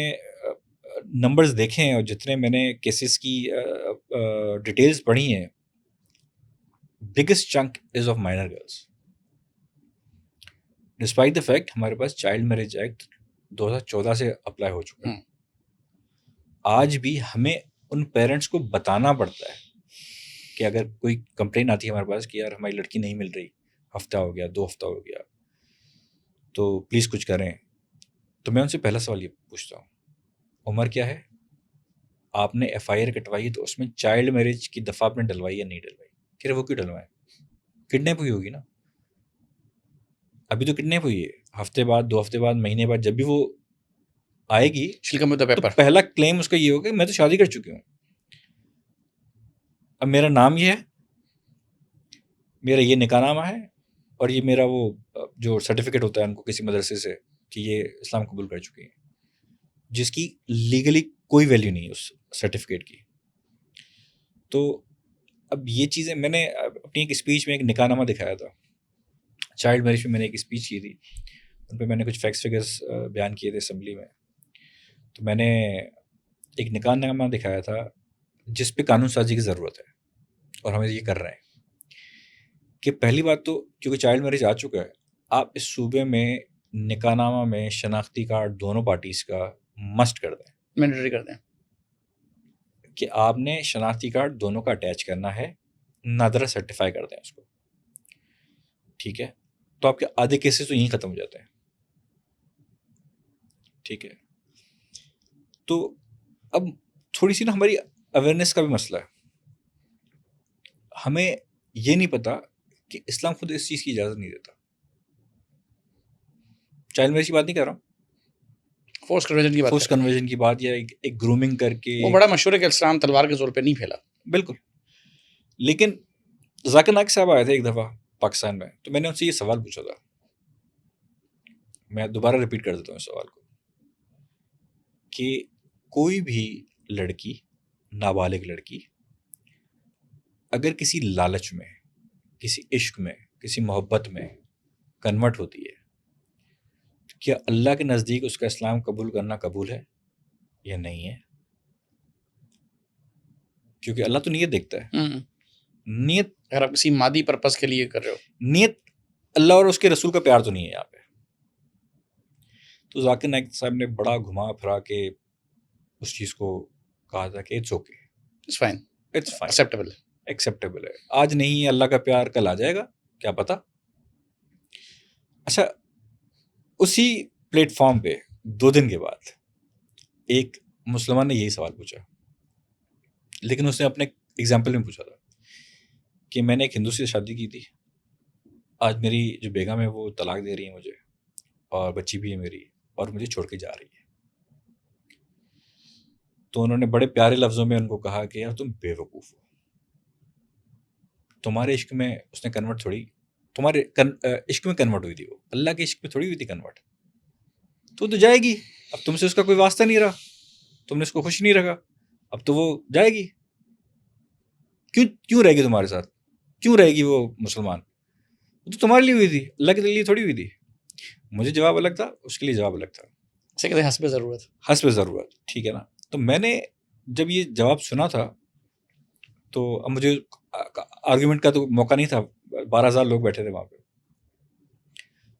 नंबर्स देखे हैं और जितने मैंने केसेस की डिटेल्स पढ़ी हैं, biggest chunk is of minor girls, despite the fact हमारे पास चाइल्ड मैरिज एक्ट 2014 से अप्लाई हो चुका है। आज भी हमें उन पेरेंट्स को बताना पड़ता है कि अगर कोई कंप्लेन आती है हमारे पास कि यार हमारी लड़की नहीं मिल रही, हफ्ता हो गया, 2 हफ्ता हो गया, तो प्लीज़ कुछ करें। तो मैं उनसे पहला सवाल ये पूछता हूँ, उम्र क्या है, आपने FIR कटवाई है तो उसमें चाइल्ड मैरिज की दफ़ा आपने डलवाई या नहीं डलवाई। कह रहे वो क्यों डलवाएं, किडनैप हुई होगी ना, अभी तो किडनैप हुई है, हफ्ते बाद, 2 हफ्ते बाद, महीने बाद जब भी वो आएगी तो पहला क्लेम उसका ये होगा कि मैं तो शादी कर चुकी हूँ, अब मेरा नाम ये है, मेरा ये निकाहनामा है, और ये मेरा वो जो सर्टिफिकेट होता है उनको किसी मदरसे से कि ये इस्लाम कबूल कर चुकी है, जिसकी लीगली कोई वैल्यू नहीं है उस सर्टिफिकेट की। तो अब ये चीज़ें मैंने अपनी एक स्पीच में एक निकाहनामा दिखाया था, चाइल्ड मैरिज में मैंने एक स्पीच की थी, उन पर मैंने कुछ फैक्ट्स फिगर्स बयान किए थे असेंबली में। तो मैंने एक निकाहनामा दिखाया था जिस पे कानून साजी की ज़रूरत है, और हम ये कर रहे हैं कि पहली बात तो क्योंकि चाइल्ड मैरिज आ चुका है, आप इस सूबे में निकाहनामा में शनाख्ती कार्ड दोनों पार्टीज़ का मस्ट कर दें, मैंडेटरी कर दें कि आपने शनाख्ती कार्ड दोनों का अटैच करना है, नादरा सर्टिफाई कर दें उसको। ठीक है, तो आपके आधे केसेस तो यहीं ख़त्म हो जाते हैं। ठीक है, तो अब थोड़ी सी ना हमारी अवेयरनेस का भी मसला है। हमें ये नहीं पता कि इस्लाम खुद इस चीज़ की इजाज़त नहीं देता। चाइल्ड मैरिज की बात नहीं कर रहा हूँ, फोर्स कन्वर्जन की बात, फोर्स कन्वर्जन की बात, या एक ग्रूमिंग करके। वो बड़ा मशहूर है कि इस्लाम तलवार के जोर पे नहीं फैला। बिल्कुल, लेकिन जाकिर नाइक साहब आए थे एक दफ़ा पाकिस्तान में, तो मैंने उनसे ये सवाल पूछा था, मैं दोबारा रिपीट कर देता हूँ इस सवाल को, कि कोई भी लड़की, नाबालिग लड़की अगर किसी लालच में, किसी इश्क में, किसी मोहब्बत में कन्वर्ट होती है, तो क्या अल्लाह के नज़दीक उसका इस्लाम कबूल करना कबूल है या नहीं है? क्योंकि अल्लाह तो नीयत देखता है, नीयत अगर आप किसी मादी पर्पस के लिए कर रहे हो, नीयत अल्लाह और उसके रसूल का प्यार तो नहीं है यहाँ पे। तो जाकिर नाइक साहब ने बड़ा घुमा फिरा के उस चीज़ को कहा था कि it's okay, it's fine, it's fine, acceptable. Acceptable है। आज नहीं है अल्लाह का प्यार, कल आ जाएगा, क्या पता। अच्छा, उसी प्लेटफॉर्म पे 2 दिन के बाद एक मुसलमान ने यही सवाल पूछा, लेकिन उसने अपने एग्जाम्पल में पूछा था कि मैंने एक हिंदू से शादी की थी, आज मेरी जो बेगम है वो तलाक दे रही है मुझे, और बच्ची भी है मेरी, और मुझे छोड़ के जा रही है। तो उन्होंने बड़े प्यारे लफ्ज़ों में उनको कहा कि यार तुम बेवकूफ़ हो, तुम्हारे इश्क में उसने कन्वर्ट थोड़ी, तुम्हारे इश्क में कन्वर्ट हुई थी वो, अल्लाह के इश्क में थोड़ी हुई थी कन्वर्ट। तो जाएगी, अब तुमसे उसका कोई वास्ता नहीं रहा, तुमने उसको खुश नहीं रखा, अब तो वो जाएगी। क्यों क्यों रहेगी तुम्हारे साथ, क्यों रहेगी वो मुसलमान? वो तो तुम्हारे लिए हुई थी, अल्लाह के लिए थोड़ी हुई थी। मुझे जवाब अलग था, उसके लिए जवाब अलग था। इसे कहते हैं हस्बे ज़रूरत। हस्ब ज़रूरत, ठीक है ना। तो मैंने जब ये जवाब सुना था, तो अब मुझे आर्ग्यूमेंट का तो मौका नहीं था, 12,000 लोग बैठे थे वहाँ पे।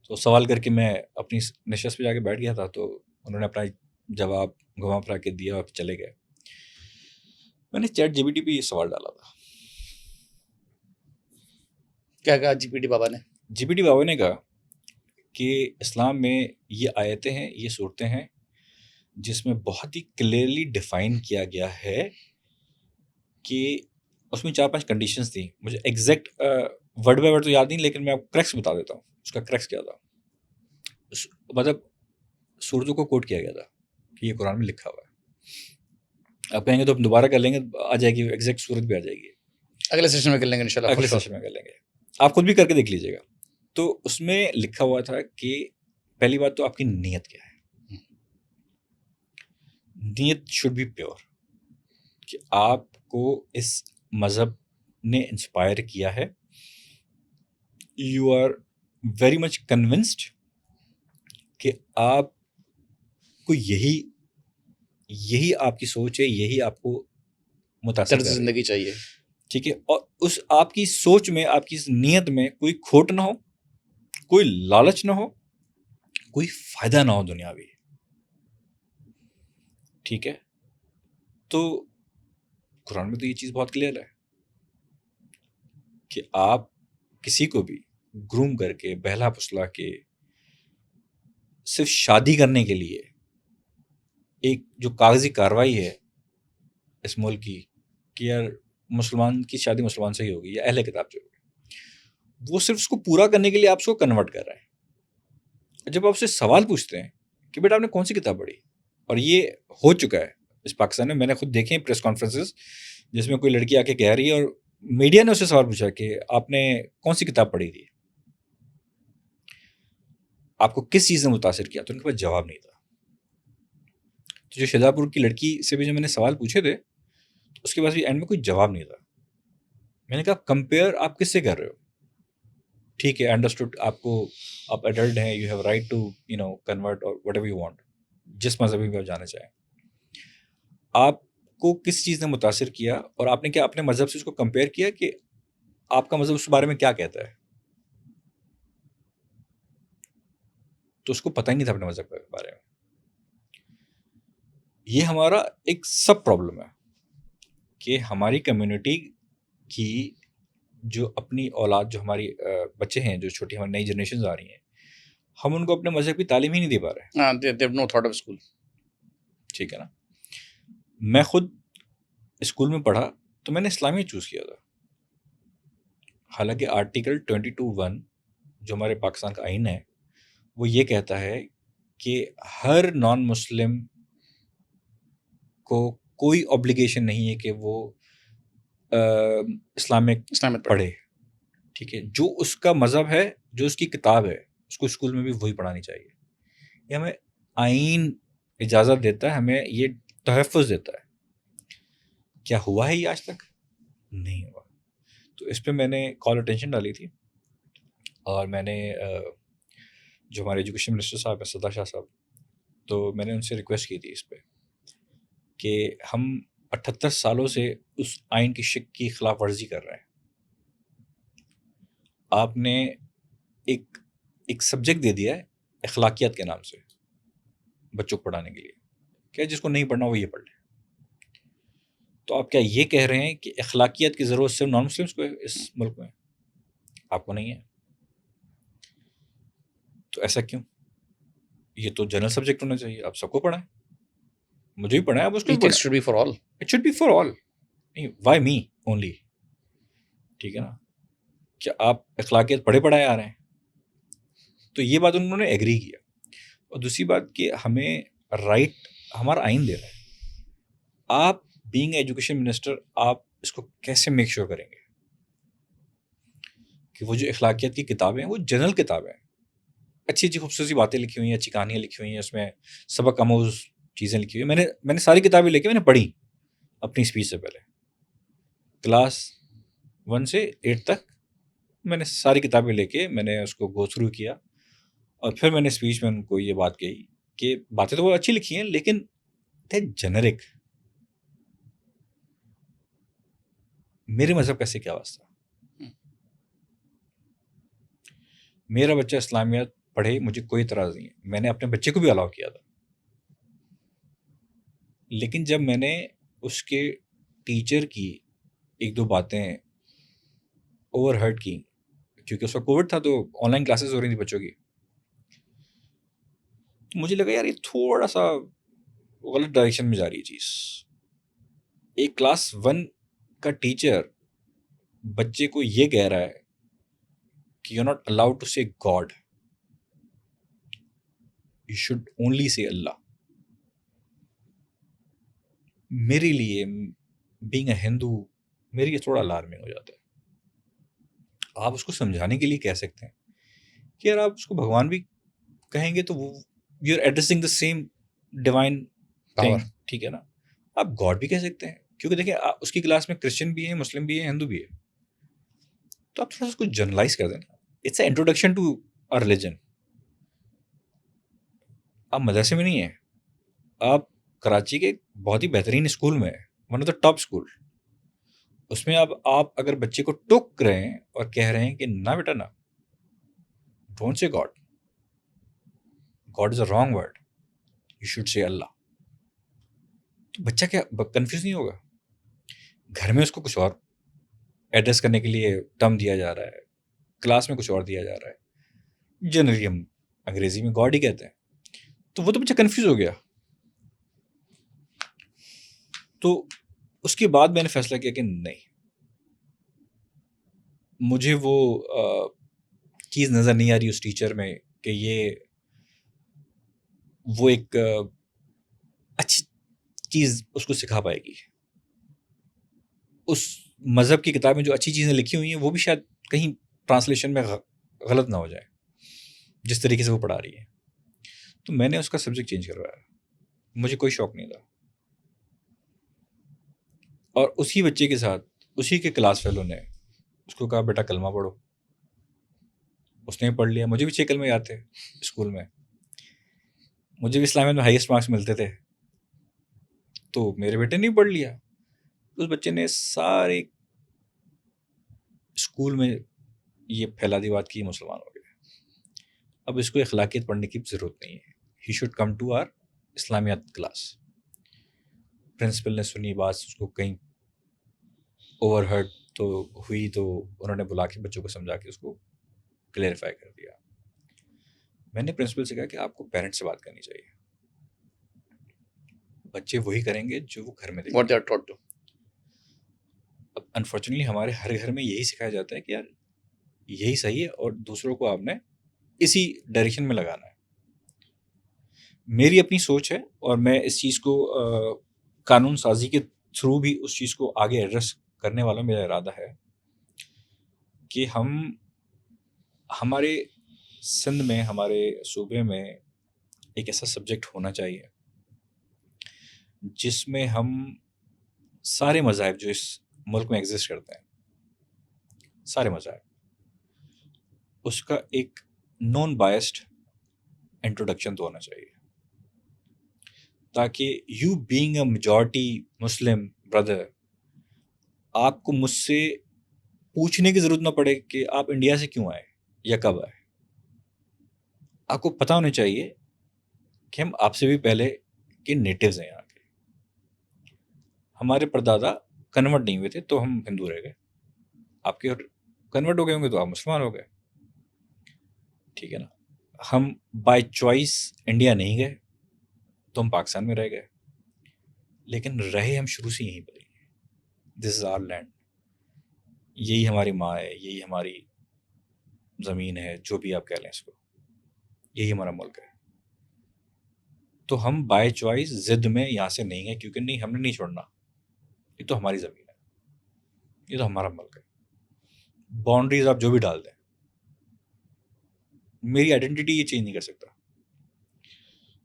तो सवाल करके मैं अपनी नशस्त पे जाके बैठ गया था, तो उन्होंने अपना जवाब घुमा फिरा के दिया और चले गए। मैंने चैट जीपीटी पे ये सवाल डाला था। क्या कहा जीपीटी बाबा ने? जीपीटी बाबा ने कहा कि इस्लाम में ये आयतें हैं, ये सूरतें हैं, जिसमें बहुत ही क्लियरली डिफाइन किया गया है कि उसमें 4-5 कंडीशंस थी। मुझे एग्जैक्ट वर्ड बाय वर्ड तो याद नहीं, लेकिन मैं आपको क्रैक्स बता देता हूँ। उसका क्रैक्स क्या था, मतलब सूरतों को कोट किया गया था कि ये कुरान में लिखा हुआ है। आप कहेंगे तो हम दोबारा कर लेंगे, आ जाएगी एग्जैक्ट सूरत भी आ जाएगी, अगले सेशन में कर लेंगे इंशाल्लाह, अगले सेशन में कर लेंगे, आप खुद भी करके देख लीजिएगा। तो उसमें लिखा हुआ था कि पहली बात तो आपकी नीयत क्या है। नीयत शुड बी प्योर, कि आपको इस मज़हब ने इंस्पायर किया है, you are very much convinced कि आपको यही आपकी सोच है, यही आपको मुतासिर तर्ज कर रही है, ज़िंदगी चाहिए। ठीक है। और उस आपकी सोच में, आपकी इस नीयत में कोई खोट ना हो, कोई लालच ना हो, कोई फायदा ना हो दुनियावी, ठीक है। तो कुरान में तो ये चीज़ बहुत क्लियर है कि आप किसी को भी ग्रूम करके, बहला फुसला के, सिर्फ शादी करने के लिए, एक जो कागजी कार्रवाई है इस मुल्क की कि यार मुसलमान की शादी मुसलमान से ही होगी, या अहले किताब जो होगी, वो सिर्फ उसको पूरा करने के लिए आप उसको कन्वर्ट कर रहे हैं। जब आप उससे सवाल पूछते हैं कि बेटा आपने कौन सी किताब पढ़ी, और ये हो चुका है इस पाकिस्तान में, मैंने खुद देखे हैं प्रेस कॉन्फ्रेंसेस जिसमें कोई लड़की आके कह रही है और मीडिया ने उससे सवाल पूछा कि आपने कौन सी किताब पढ़ी थी, आपको किस चीज़ ने मुतासिर किया, तो उनके पास जवाब नहीं था। तो जो शाहजहाँपुर की लड़की से भी जो मैंने सवाल पूछे थे, तो उसके पास भी एंड में कोई जवाब नहीं था। मैंने कहा कंपेयर आप किससे कर रहे हो, ठीक है अंडरस्टूड, आपको, आप एडल्ट हैं, you have right to convert और व्हाटएवर यू वांट, जिस मजहबी में आप जाना चाहें। आपको किस चीज़ ने मुतासिर किया, और आपने क्या अपने मजहब से उसको कंपेयर किया कि आपका मजहब उस बारे में क्या कहता है? तो उसको पता ही नहीं था अपने मजहब के बारे में। ये हमारा एक सब प्रॉब्लम है कि हमारी कम्युनिटी की जो अपनी औलाद, जो हमारी बच्चे हैं, जो छोटी हमारी नई जनरेशन आ रही हैं, हम उनको अपने मजहब की तालीम ही नहीं दे पा रहे। हाँ, they have no thought of school. ठीक है ना। मैं खुद स्कूल में पढ़ा तो मैंने इस्लामिया चूज़ किया था, हालांकि आर्टिकल 22(1) जो हमारे पाकिस्तान का आइन है, वो ये कहता है कि हर नॉन मुस्लिम को कोई ऑब्लिगेशन नहीं है कि वो इस्लामिक इस्लामिक पढ़े, ठीक है। जो उसका मज़हब है, जो उसकी किताब है, उसको स्कूल में भी वही पढ़ानी चाहिए। ये हमें आइन इजाज़त देता है, हमें ये तहफ़्फ़ुज़ देता है। क्या हुआ है ये आज तक? नहीं हुआ। तो इस पे मैंने कॉल अटेंशन डाली थी, और मैंने जो हमारे एजुकेशन मिनिस्टर साहब हैं, सदा शाह साहब, तो मैंने उनसे रिक्वेस्ट की थी इस पे कि हम 78 सालों से उस आइन की शिक की खिलाफ वर्जी कर रहे हैं, आपने एक एक सब्जेक्ट दे दिया है अखलाकियात के नाम से बच्चों को पढ़ाने के लिए, क्या जिसको नहीं पढ़ना वो ये पढ़ ले। तो आप क्या ये कह रहे हैं कि अखलाकियात की ज़रूरत सिर्फ नॉन मुस्लिम्स को है इस मुल्क में, आपको नहीं है? तो ऐसा क्यों? ये तो जनरल सब्जेक्ट होना चाहिए, आप सबको पढ़ाएं, मुझे भी पढ़ाएं, आप उसको भी Ethics पढ़ाएं। should be for all. It should be for all, why me only? ठीक है ना? क्या आप अखलाकियात पढ़े पढ़ाए आ रहे हैं? तो ये बात उन्होंने एग्री किया। और दूसरी बात कि हमें राइट हमारा आइन दे रहा है, आप बीइंग एजुकेशन मिनिस्टर आप इसको कैसे मेक श्योर करेंगे कि वो जो अखलाकियात की किताबें हैं वो जनरल किताबें हैं, अच्छी अच्छी खूबसूरत बातें लिखी हुई हैं, अच्छी कहानियाँ लिखी हुई हैं, उसमें सबक आमूज चीज़ें लिखी हुई हैं। मैंने सारी किताबें लेके मैंने पढ़ी अपनी स्पीच से पहले, क्लास 1 से 8 तक मैंने सारी किताबें लेके मैंने उसको गो थ्रू किया, और फिर मैंने स्पीच में उनको ये बात कही कि बातें तो वो अच्छी लिखी हैं लेकिन थे जेनरिक। मेरे मज़हब का इससे क्या वास्ता? मेरा बच्चा इस्लामियात पढ़े, मुझे कोई इतराज़ नहीं है, मैंने अपने बच्चे को भी अलाउ किया था। लेकिन जब मैंने उसके टीचर की एक दो बातें ओवरहर्ड की, क्योंकि उसका कोविड था तो ऑनलाइन क्लासेस हो रही थी बच्चों की, तो मुझे लगा यार ये थोड़ा सा गलत डायरेक्शन में जा रही है चीज़। एक क्लास 1 का टीचर बच्चे को ये कह रहा है कि you are not allowed to say God, you should only say Allah. मेरे लिए बीइंग अ हिंदू मेरे लिए थोड़ा अलार्मिंग हो जाता है। आप उसको समझाने के लिए कह सकते हैं कि यार आप उसको भगवान भी कहेंगे तो वो you are addressing the same divine thing, Power. ठीक है ना? आप गॉड भी कह सकते हैं, क्योंकि देखिए उसकी क्लास में क्रिश्चियन भी है, मुस्लिम भी है, हिंदू भी है, तो आप थोड़ा सा उसको जनरलाइज कर देना। It's a introduction to a religion. आप मदरसे में नहीं है, आप कराची के बहुत ही बेहतरीन स्कूल में है, one of the top school, उसमें अब आप अगर बच्चे को टोक रहे हैं और कह रहे हैं कि ना बेटा ना, don't say God, God is a wrong word, you should say Allah, तो बच्चा क्या कंफ्यूज नहीं होगा? घर में उसको कुछ और एड्रेस करने के लिए टर्म दिया जा रहा है, क्लास में कुछ और दिया जा रहा है, जनरली हम अंग्रेजी में गॉड ही कहते हैं, तो वो तो बच्चा कंफ्यूज हो गया। तो उसके बाद मैंने फैसला किया कि नहीं, मुझे वो चीज़ नज़र नहीं आ रही उस टीचर में कि ये वो एक अच्छी चीज़ उसको सिखा पाएगी। उस मज़हब की किताब में जो अच्छी चीज़ें लिखी हुई हैं वो भी शायद कहीं ट्रांसलेशन में गलत ना हो जाए जिस तरीके से वो पढ़ा रही है। तो मैंने उसका सब्जेक्ट चेंज करवाया, मुझे कोई शौक नहीं था। और उसी बच्चे के साथ उसी के क्लास फेलो ने उसको कहा बेटा कलमा पढ़ो, उसने पढ़ लिया। मुझे भी 6 कलमे याद थे स्कूल में, मुझे भी इस्लामियत में हाईएस्ट मार्क्स मिलते थे, तो मेरे बेटे ने भी पढ़ लिया। उस बच्चे ने सारे स्कूल में ये फैला दी बात कि मुसलमान हो गए, अब इसको अखलाकियत पढ़ने की ज़रूरत नहीं है, he should come to our इस्लामियत क्लास। प्रिंसिपल ने सुनी बात, उसको कहीं ओवरहर्ड तो हुई, तो उन्होंने बुला के बच्चों को समझा के उसको क्लेरिफाई कर दिया। मैंने प्रिंसिपल से कहा कि आपको पेरेंट्स से बात करनी चाहिए, बच्चे वही करेंगे जो वो घर में देखेंगे। What they are taught to. अब अनफॉर्चुनेटली हमारे हर घर में यही सिखाया जाता है कि यार यही सही है और दूसरों को आपने इसी डायरेक्शन में लगाना है। मेरी अपनी सोच है और मैं इस चीज़ को कानून साजी के थ्रू भी उस चीज़ को आगे एड्रेस करने वाला मेरा इरादा है कि हम हमारे सिंध में, हमारे सूबे में एक ऐसा सब्जेक्ट होना चाहिए जिसमें हम सारे मज़ाहिब जो इस मुल्क में एग्जिस्ट करते हैं, सारे मज़ाहिब, उसका एक नॉन बायस्ड इंट्रोडक्शन तो होना चाहिए, ताकि you being a majority Muslim brother, आपको मुझसे पूछने की ज़रूरत ना पड़े कि आप इंडिया से क्यों आए या कब आए। आपको पता होना चाहिए कि हम आपसे भी पहले के नेटिव्स हैं यहाँ के। हमारे परदादा कन्वर्ट नहीं हुए थे तो हम हिंदू रह गए, आपके कन्वर्ट हो गए होंगे तो आप मुसलमान हो गए, ठीक है ना। हम बाय चॉइस इंडिया नहीं गए तो हम पाकिस्तान में रह गए, लेकिन रहे हम शुरू से यहीं पर ही। दिस इज़ आवर लैंड, यही हमारी माँ है, यही हमारी ज़मीन है, जो भी आप कह लें इसको, यही हमारा मुल्क है। तो हम बाय चॉइस ज़िद में यहाँ से नहीं गए क्योंकि नहीं, हमने नहीं छोड़ना, ये तो हमारी ज़मीन है, ये तो हमारा मुल्क है। बाउंड्रीज आप जो भी डाल दें, मेरी आइडेंटिटी ये चेंज नहीं कर सकता।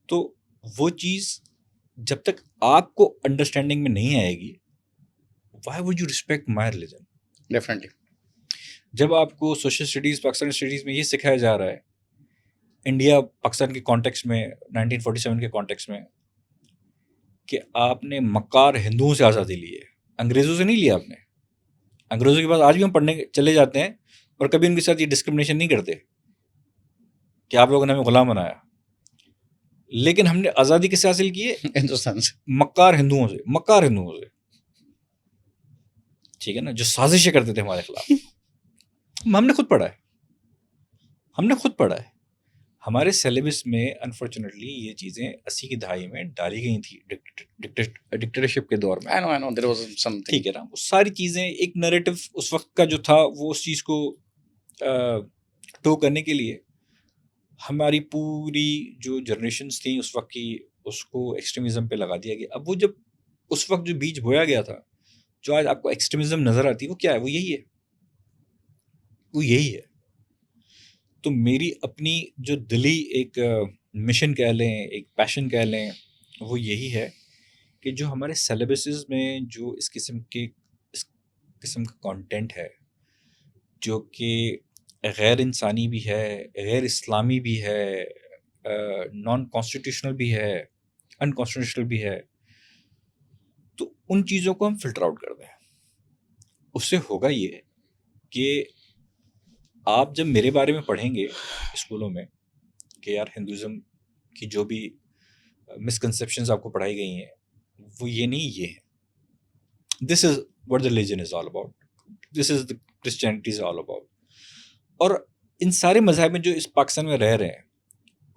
तो वो चीज़ जब तक आपको अंडरस्टैंडिंग में नहीं आएगी, why would you respect my religion. Definitely. जब आपको सोशल स्टडीज़, पाकिस्तानी स्टडीज़ में ये सिखाया जा रहा है, इंडिया पाकिस्तान के कॉन्टेक्स्ट में, 1947 के कॉन्टेक्स्ट में, कि आपने मक्कार हिंदुओं से आज़ादी ली है, अंग्रेज़ों से नहीं लिया आपने। अंग्रेज़ों के पास आज भी हम पढ़ने चले जाते हैं और कभी उनके साथ ये डिस्क्रिमिनेशन नहीं करते कि आप लोगों ने हमें गुलाम बनाया, लेकिन हमने आज़ादी किससे हासिल की है? हिंदुस्तान से। मक्कार हिंदुओं से, मक्कार हिंदुओं से, ठीक है ना, जो साजिशें करते थे हमारे खिलाफ। हमने खुद पढ़ा है, हमने खुद पढ़ा है। हमारे सिलेबस में अनफॉर्चुनेटली ये चीज़ें 80 की दहाई में डाली गई थी डिक्टेटरशिप के दौर में। I know there was something. ठीक है ना, वो सारी चीज़ें, एक नैरेटिव उस वक्त का जो था, वो उस चीज़ को टो करने के लिए हमारी पूरी जो जनरेशन्स थी उस वक्त की, उसको एक्सट्रीमिज़म पे लगा दिया गया। अब वो जब उस वक्त जो बीज बोया गया था, जो आज आपको एक्सट्रीमिज़म नज़र आती है, वो क्या है? वो यही है, वो यही है। तो मेरी अपनी जो दिली एक मिशन कह लें, एक पैशन कह लें, वो यही है कि जो हमारे सिलेबसेस में जो इस किस्म का कंटेंट है, जो कि गैर इंसानी भी है, गैर इस्लामी भी है, नॉन कॉन्स्टिट्यूशनल भी है, अनकॉन्स्टिट्यूशनल भी है, तो उन चीज़ों को हम फ़िल्टर आउट कर दें। उससे होगा ये कि आप जब मेरे बारे में पढ़ेंगे स्कूलों में कि यार हिंदुज़म की जो भी मिसकंसेप्शंस आपको पढ़ाई गई हैं, वो ये नहीं, ये है। This is what the religion is all about, this is the Christianity is all about. और इन सारे मज़हब में जो इस पाकिस्तान में रह रहे हैं,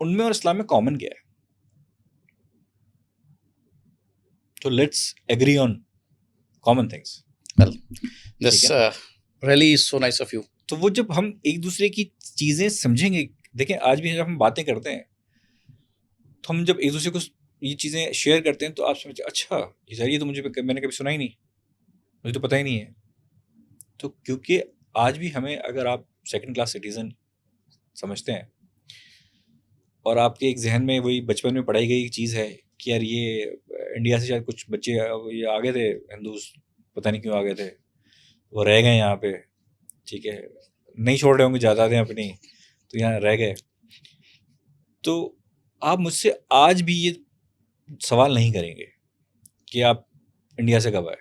उनमें और इस्लाम में कॉमन क्या है? तो let's agree on common things. Well this really is so nice of you. तो वो जब हम एक दूसरे की चीज़ें समझेंगे, देखें आज भी जब हम बातें करते हैं, तो हम जब एक दूसरे को ये चीज़ें शेयर करते हैं, तो आप समझते हैं, अच्छा ये तो मैंने कभी सुना ही नहीं, मुझे तो पता ही नहीं है। तो क्योंकि आज भी हमें, अगर आप सेकंड क्लास सिटीज़न समझते हैं और आपके एक जहन में वही बचपन में पढ़ाई गई चीज़ है कि यार ये इंडिया से शायद कुछ बच्चे ये आ गए थे हिंदूज, पता नहीं क्यों आ गए थे, वो रह गए यहाँ पे, ठीक है, नहीं छोड़ रहे होंगे जायदादें अपनी, तो यहाँ रह गए। तो आप मुझसे आज भी ये सवाल नहीं करेंगे कि आप इंडिया से कब आए,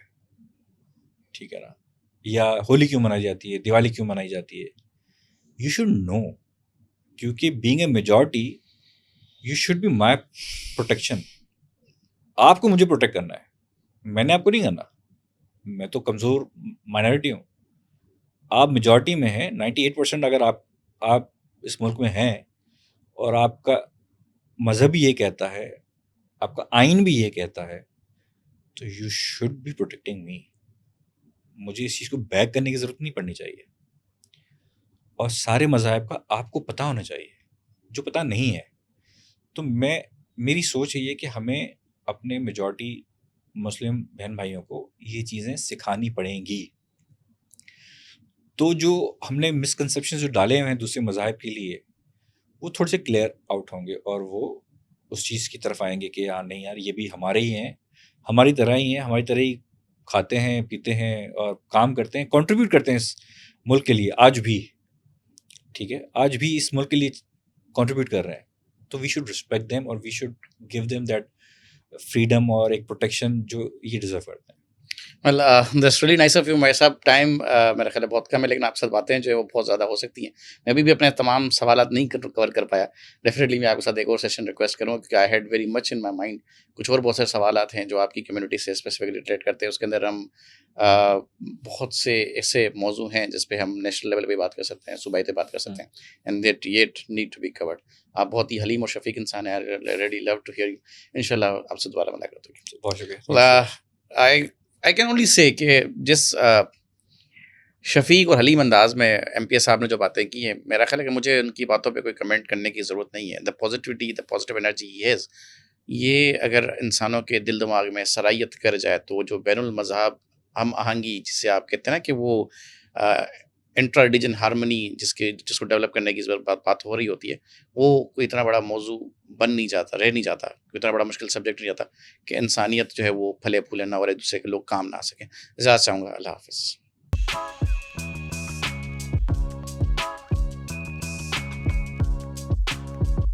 ठीक है ना, या होली क्यों मनाई जाती है, दिवाली क्यों मनाई जाती है। यू शुड नो, क्योंकि being a majority you should be my protection. आपको मुझे प्रोटेक्ट करना है, मैंने आपको नहीं करना। मैं तो कमज़ोर माइनॉरिटी हूँ, आप मेजॉरिटी में हैं। 98% अगर आप इस मुल्क में हैं और आपका मज़हब भी ये कहता है, आपका आइन भी ये कहता है, तो यू शुड बी प्रोटेक्टिंग मी। मुझे इस चीज़ को बैक करने की ज़रूरत नहीं पड़नी चाहिए। और सारे मज़ाहिब का आपको पता होना चाहिए, जो पता नहीं है। तो मेरी सोच ये है कि हमें अपने मेजॉरिटी मुस्लिम बहन भाइयों को ये चीज़ें सिखानी पड़ेंगी। तो जो हमने मिसकंसेप्शन जो डाले हुए हैं दूसरे मज़ाहिब के लिए, वो थोड़े से क्लियर आउट होंगे और वो उस चीज़ की तरफ आएंगे कि यार नहीं यार, ये भी हमारे ही हैं, हमारी तरह ही हैं, हमारी तरह ही खाते हैं, पीते हैं और काम करते हैं, कंट्रीब्यूट करते हैं इस मुल्क के लिए आज भी, ठीक है, आज भी इस मुल्क के लिए कंट्रीब्यूट कर रहे हैं। तो वी शुड रिस्पेक्ट देम और we should give them that freedom और एक प्रोटेक्शन जो ये डिज़र्व करते हैं। Well that's really nice of you. मेरे साथ टाइम मेरा ख्याल है बहुत कम है, लेकिन आपके साथ बातें जो है वो बहुत ज़्यादा हो सकती हैं। मैं अभी भी अपने तमाम सवालात नहीं कवर कर पाया। डेफ़िनेटली मैं आपके साथ एक और सेशन रिक्वेस्ट करूँगा, क्योंकि I had very much in my mind. कुछ और बहुत सारे सवालात हैं जो आपकी कम्युनिटी से स्पेसिफिकली रिलेट करते हैं। उसके अंदर हम बहुत से ऐसे मौज़ू हैं जिस पे हम नेशनल लेवल पे बात कर सकते हैं, सूबाई पे बात कर हुँ, सकते हैं, and that yet need to be covered. आप बहुत ही हलीम और शफ़ीक इंसान हैं। I really love to hear you. इंशाल्लाह आपसे दोबारा मुलाकात होगी। बहुत शुक्रिया। Thank you so much. I I can only say कि जिस शफ़ीक और हलीम अंदाज़ में एमपीए साहब ने जो बातें की हैं, मेरा ख़्याल है कि मुझे उनकी बातों पे कोई कमेंट करने की ज़रूरत नहीं है। The positivity, the positive energy he has, ये अगर इंसानों के दिल-दिमाग में सरायत कर जाए, तो जो बैनुल मज़हब हम आहंगी जिसे आप कहते हैं ना कि वो अ, इंट्रा रिलिजन हार्मनी जिसको डेवलप करने की ज़रूरत बात बात हो रही होती है, वो कोई इतना बड़ा मौज़ू बन नहीं जाता, रह नहीं जाता, कोई इतना बड़ा मुश्किल सब्जेक्ट नहीं जाता कि इंसानियत जो है वो फले-फूले ना और एक-दूसरे के लोग काम ना आ सकें। इजाज़त चाहूँगा। अल्लाह हाफ़िज़।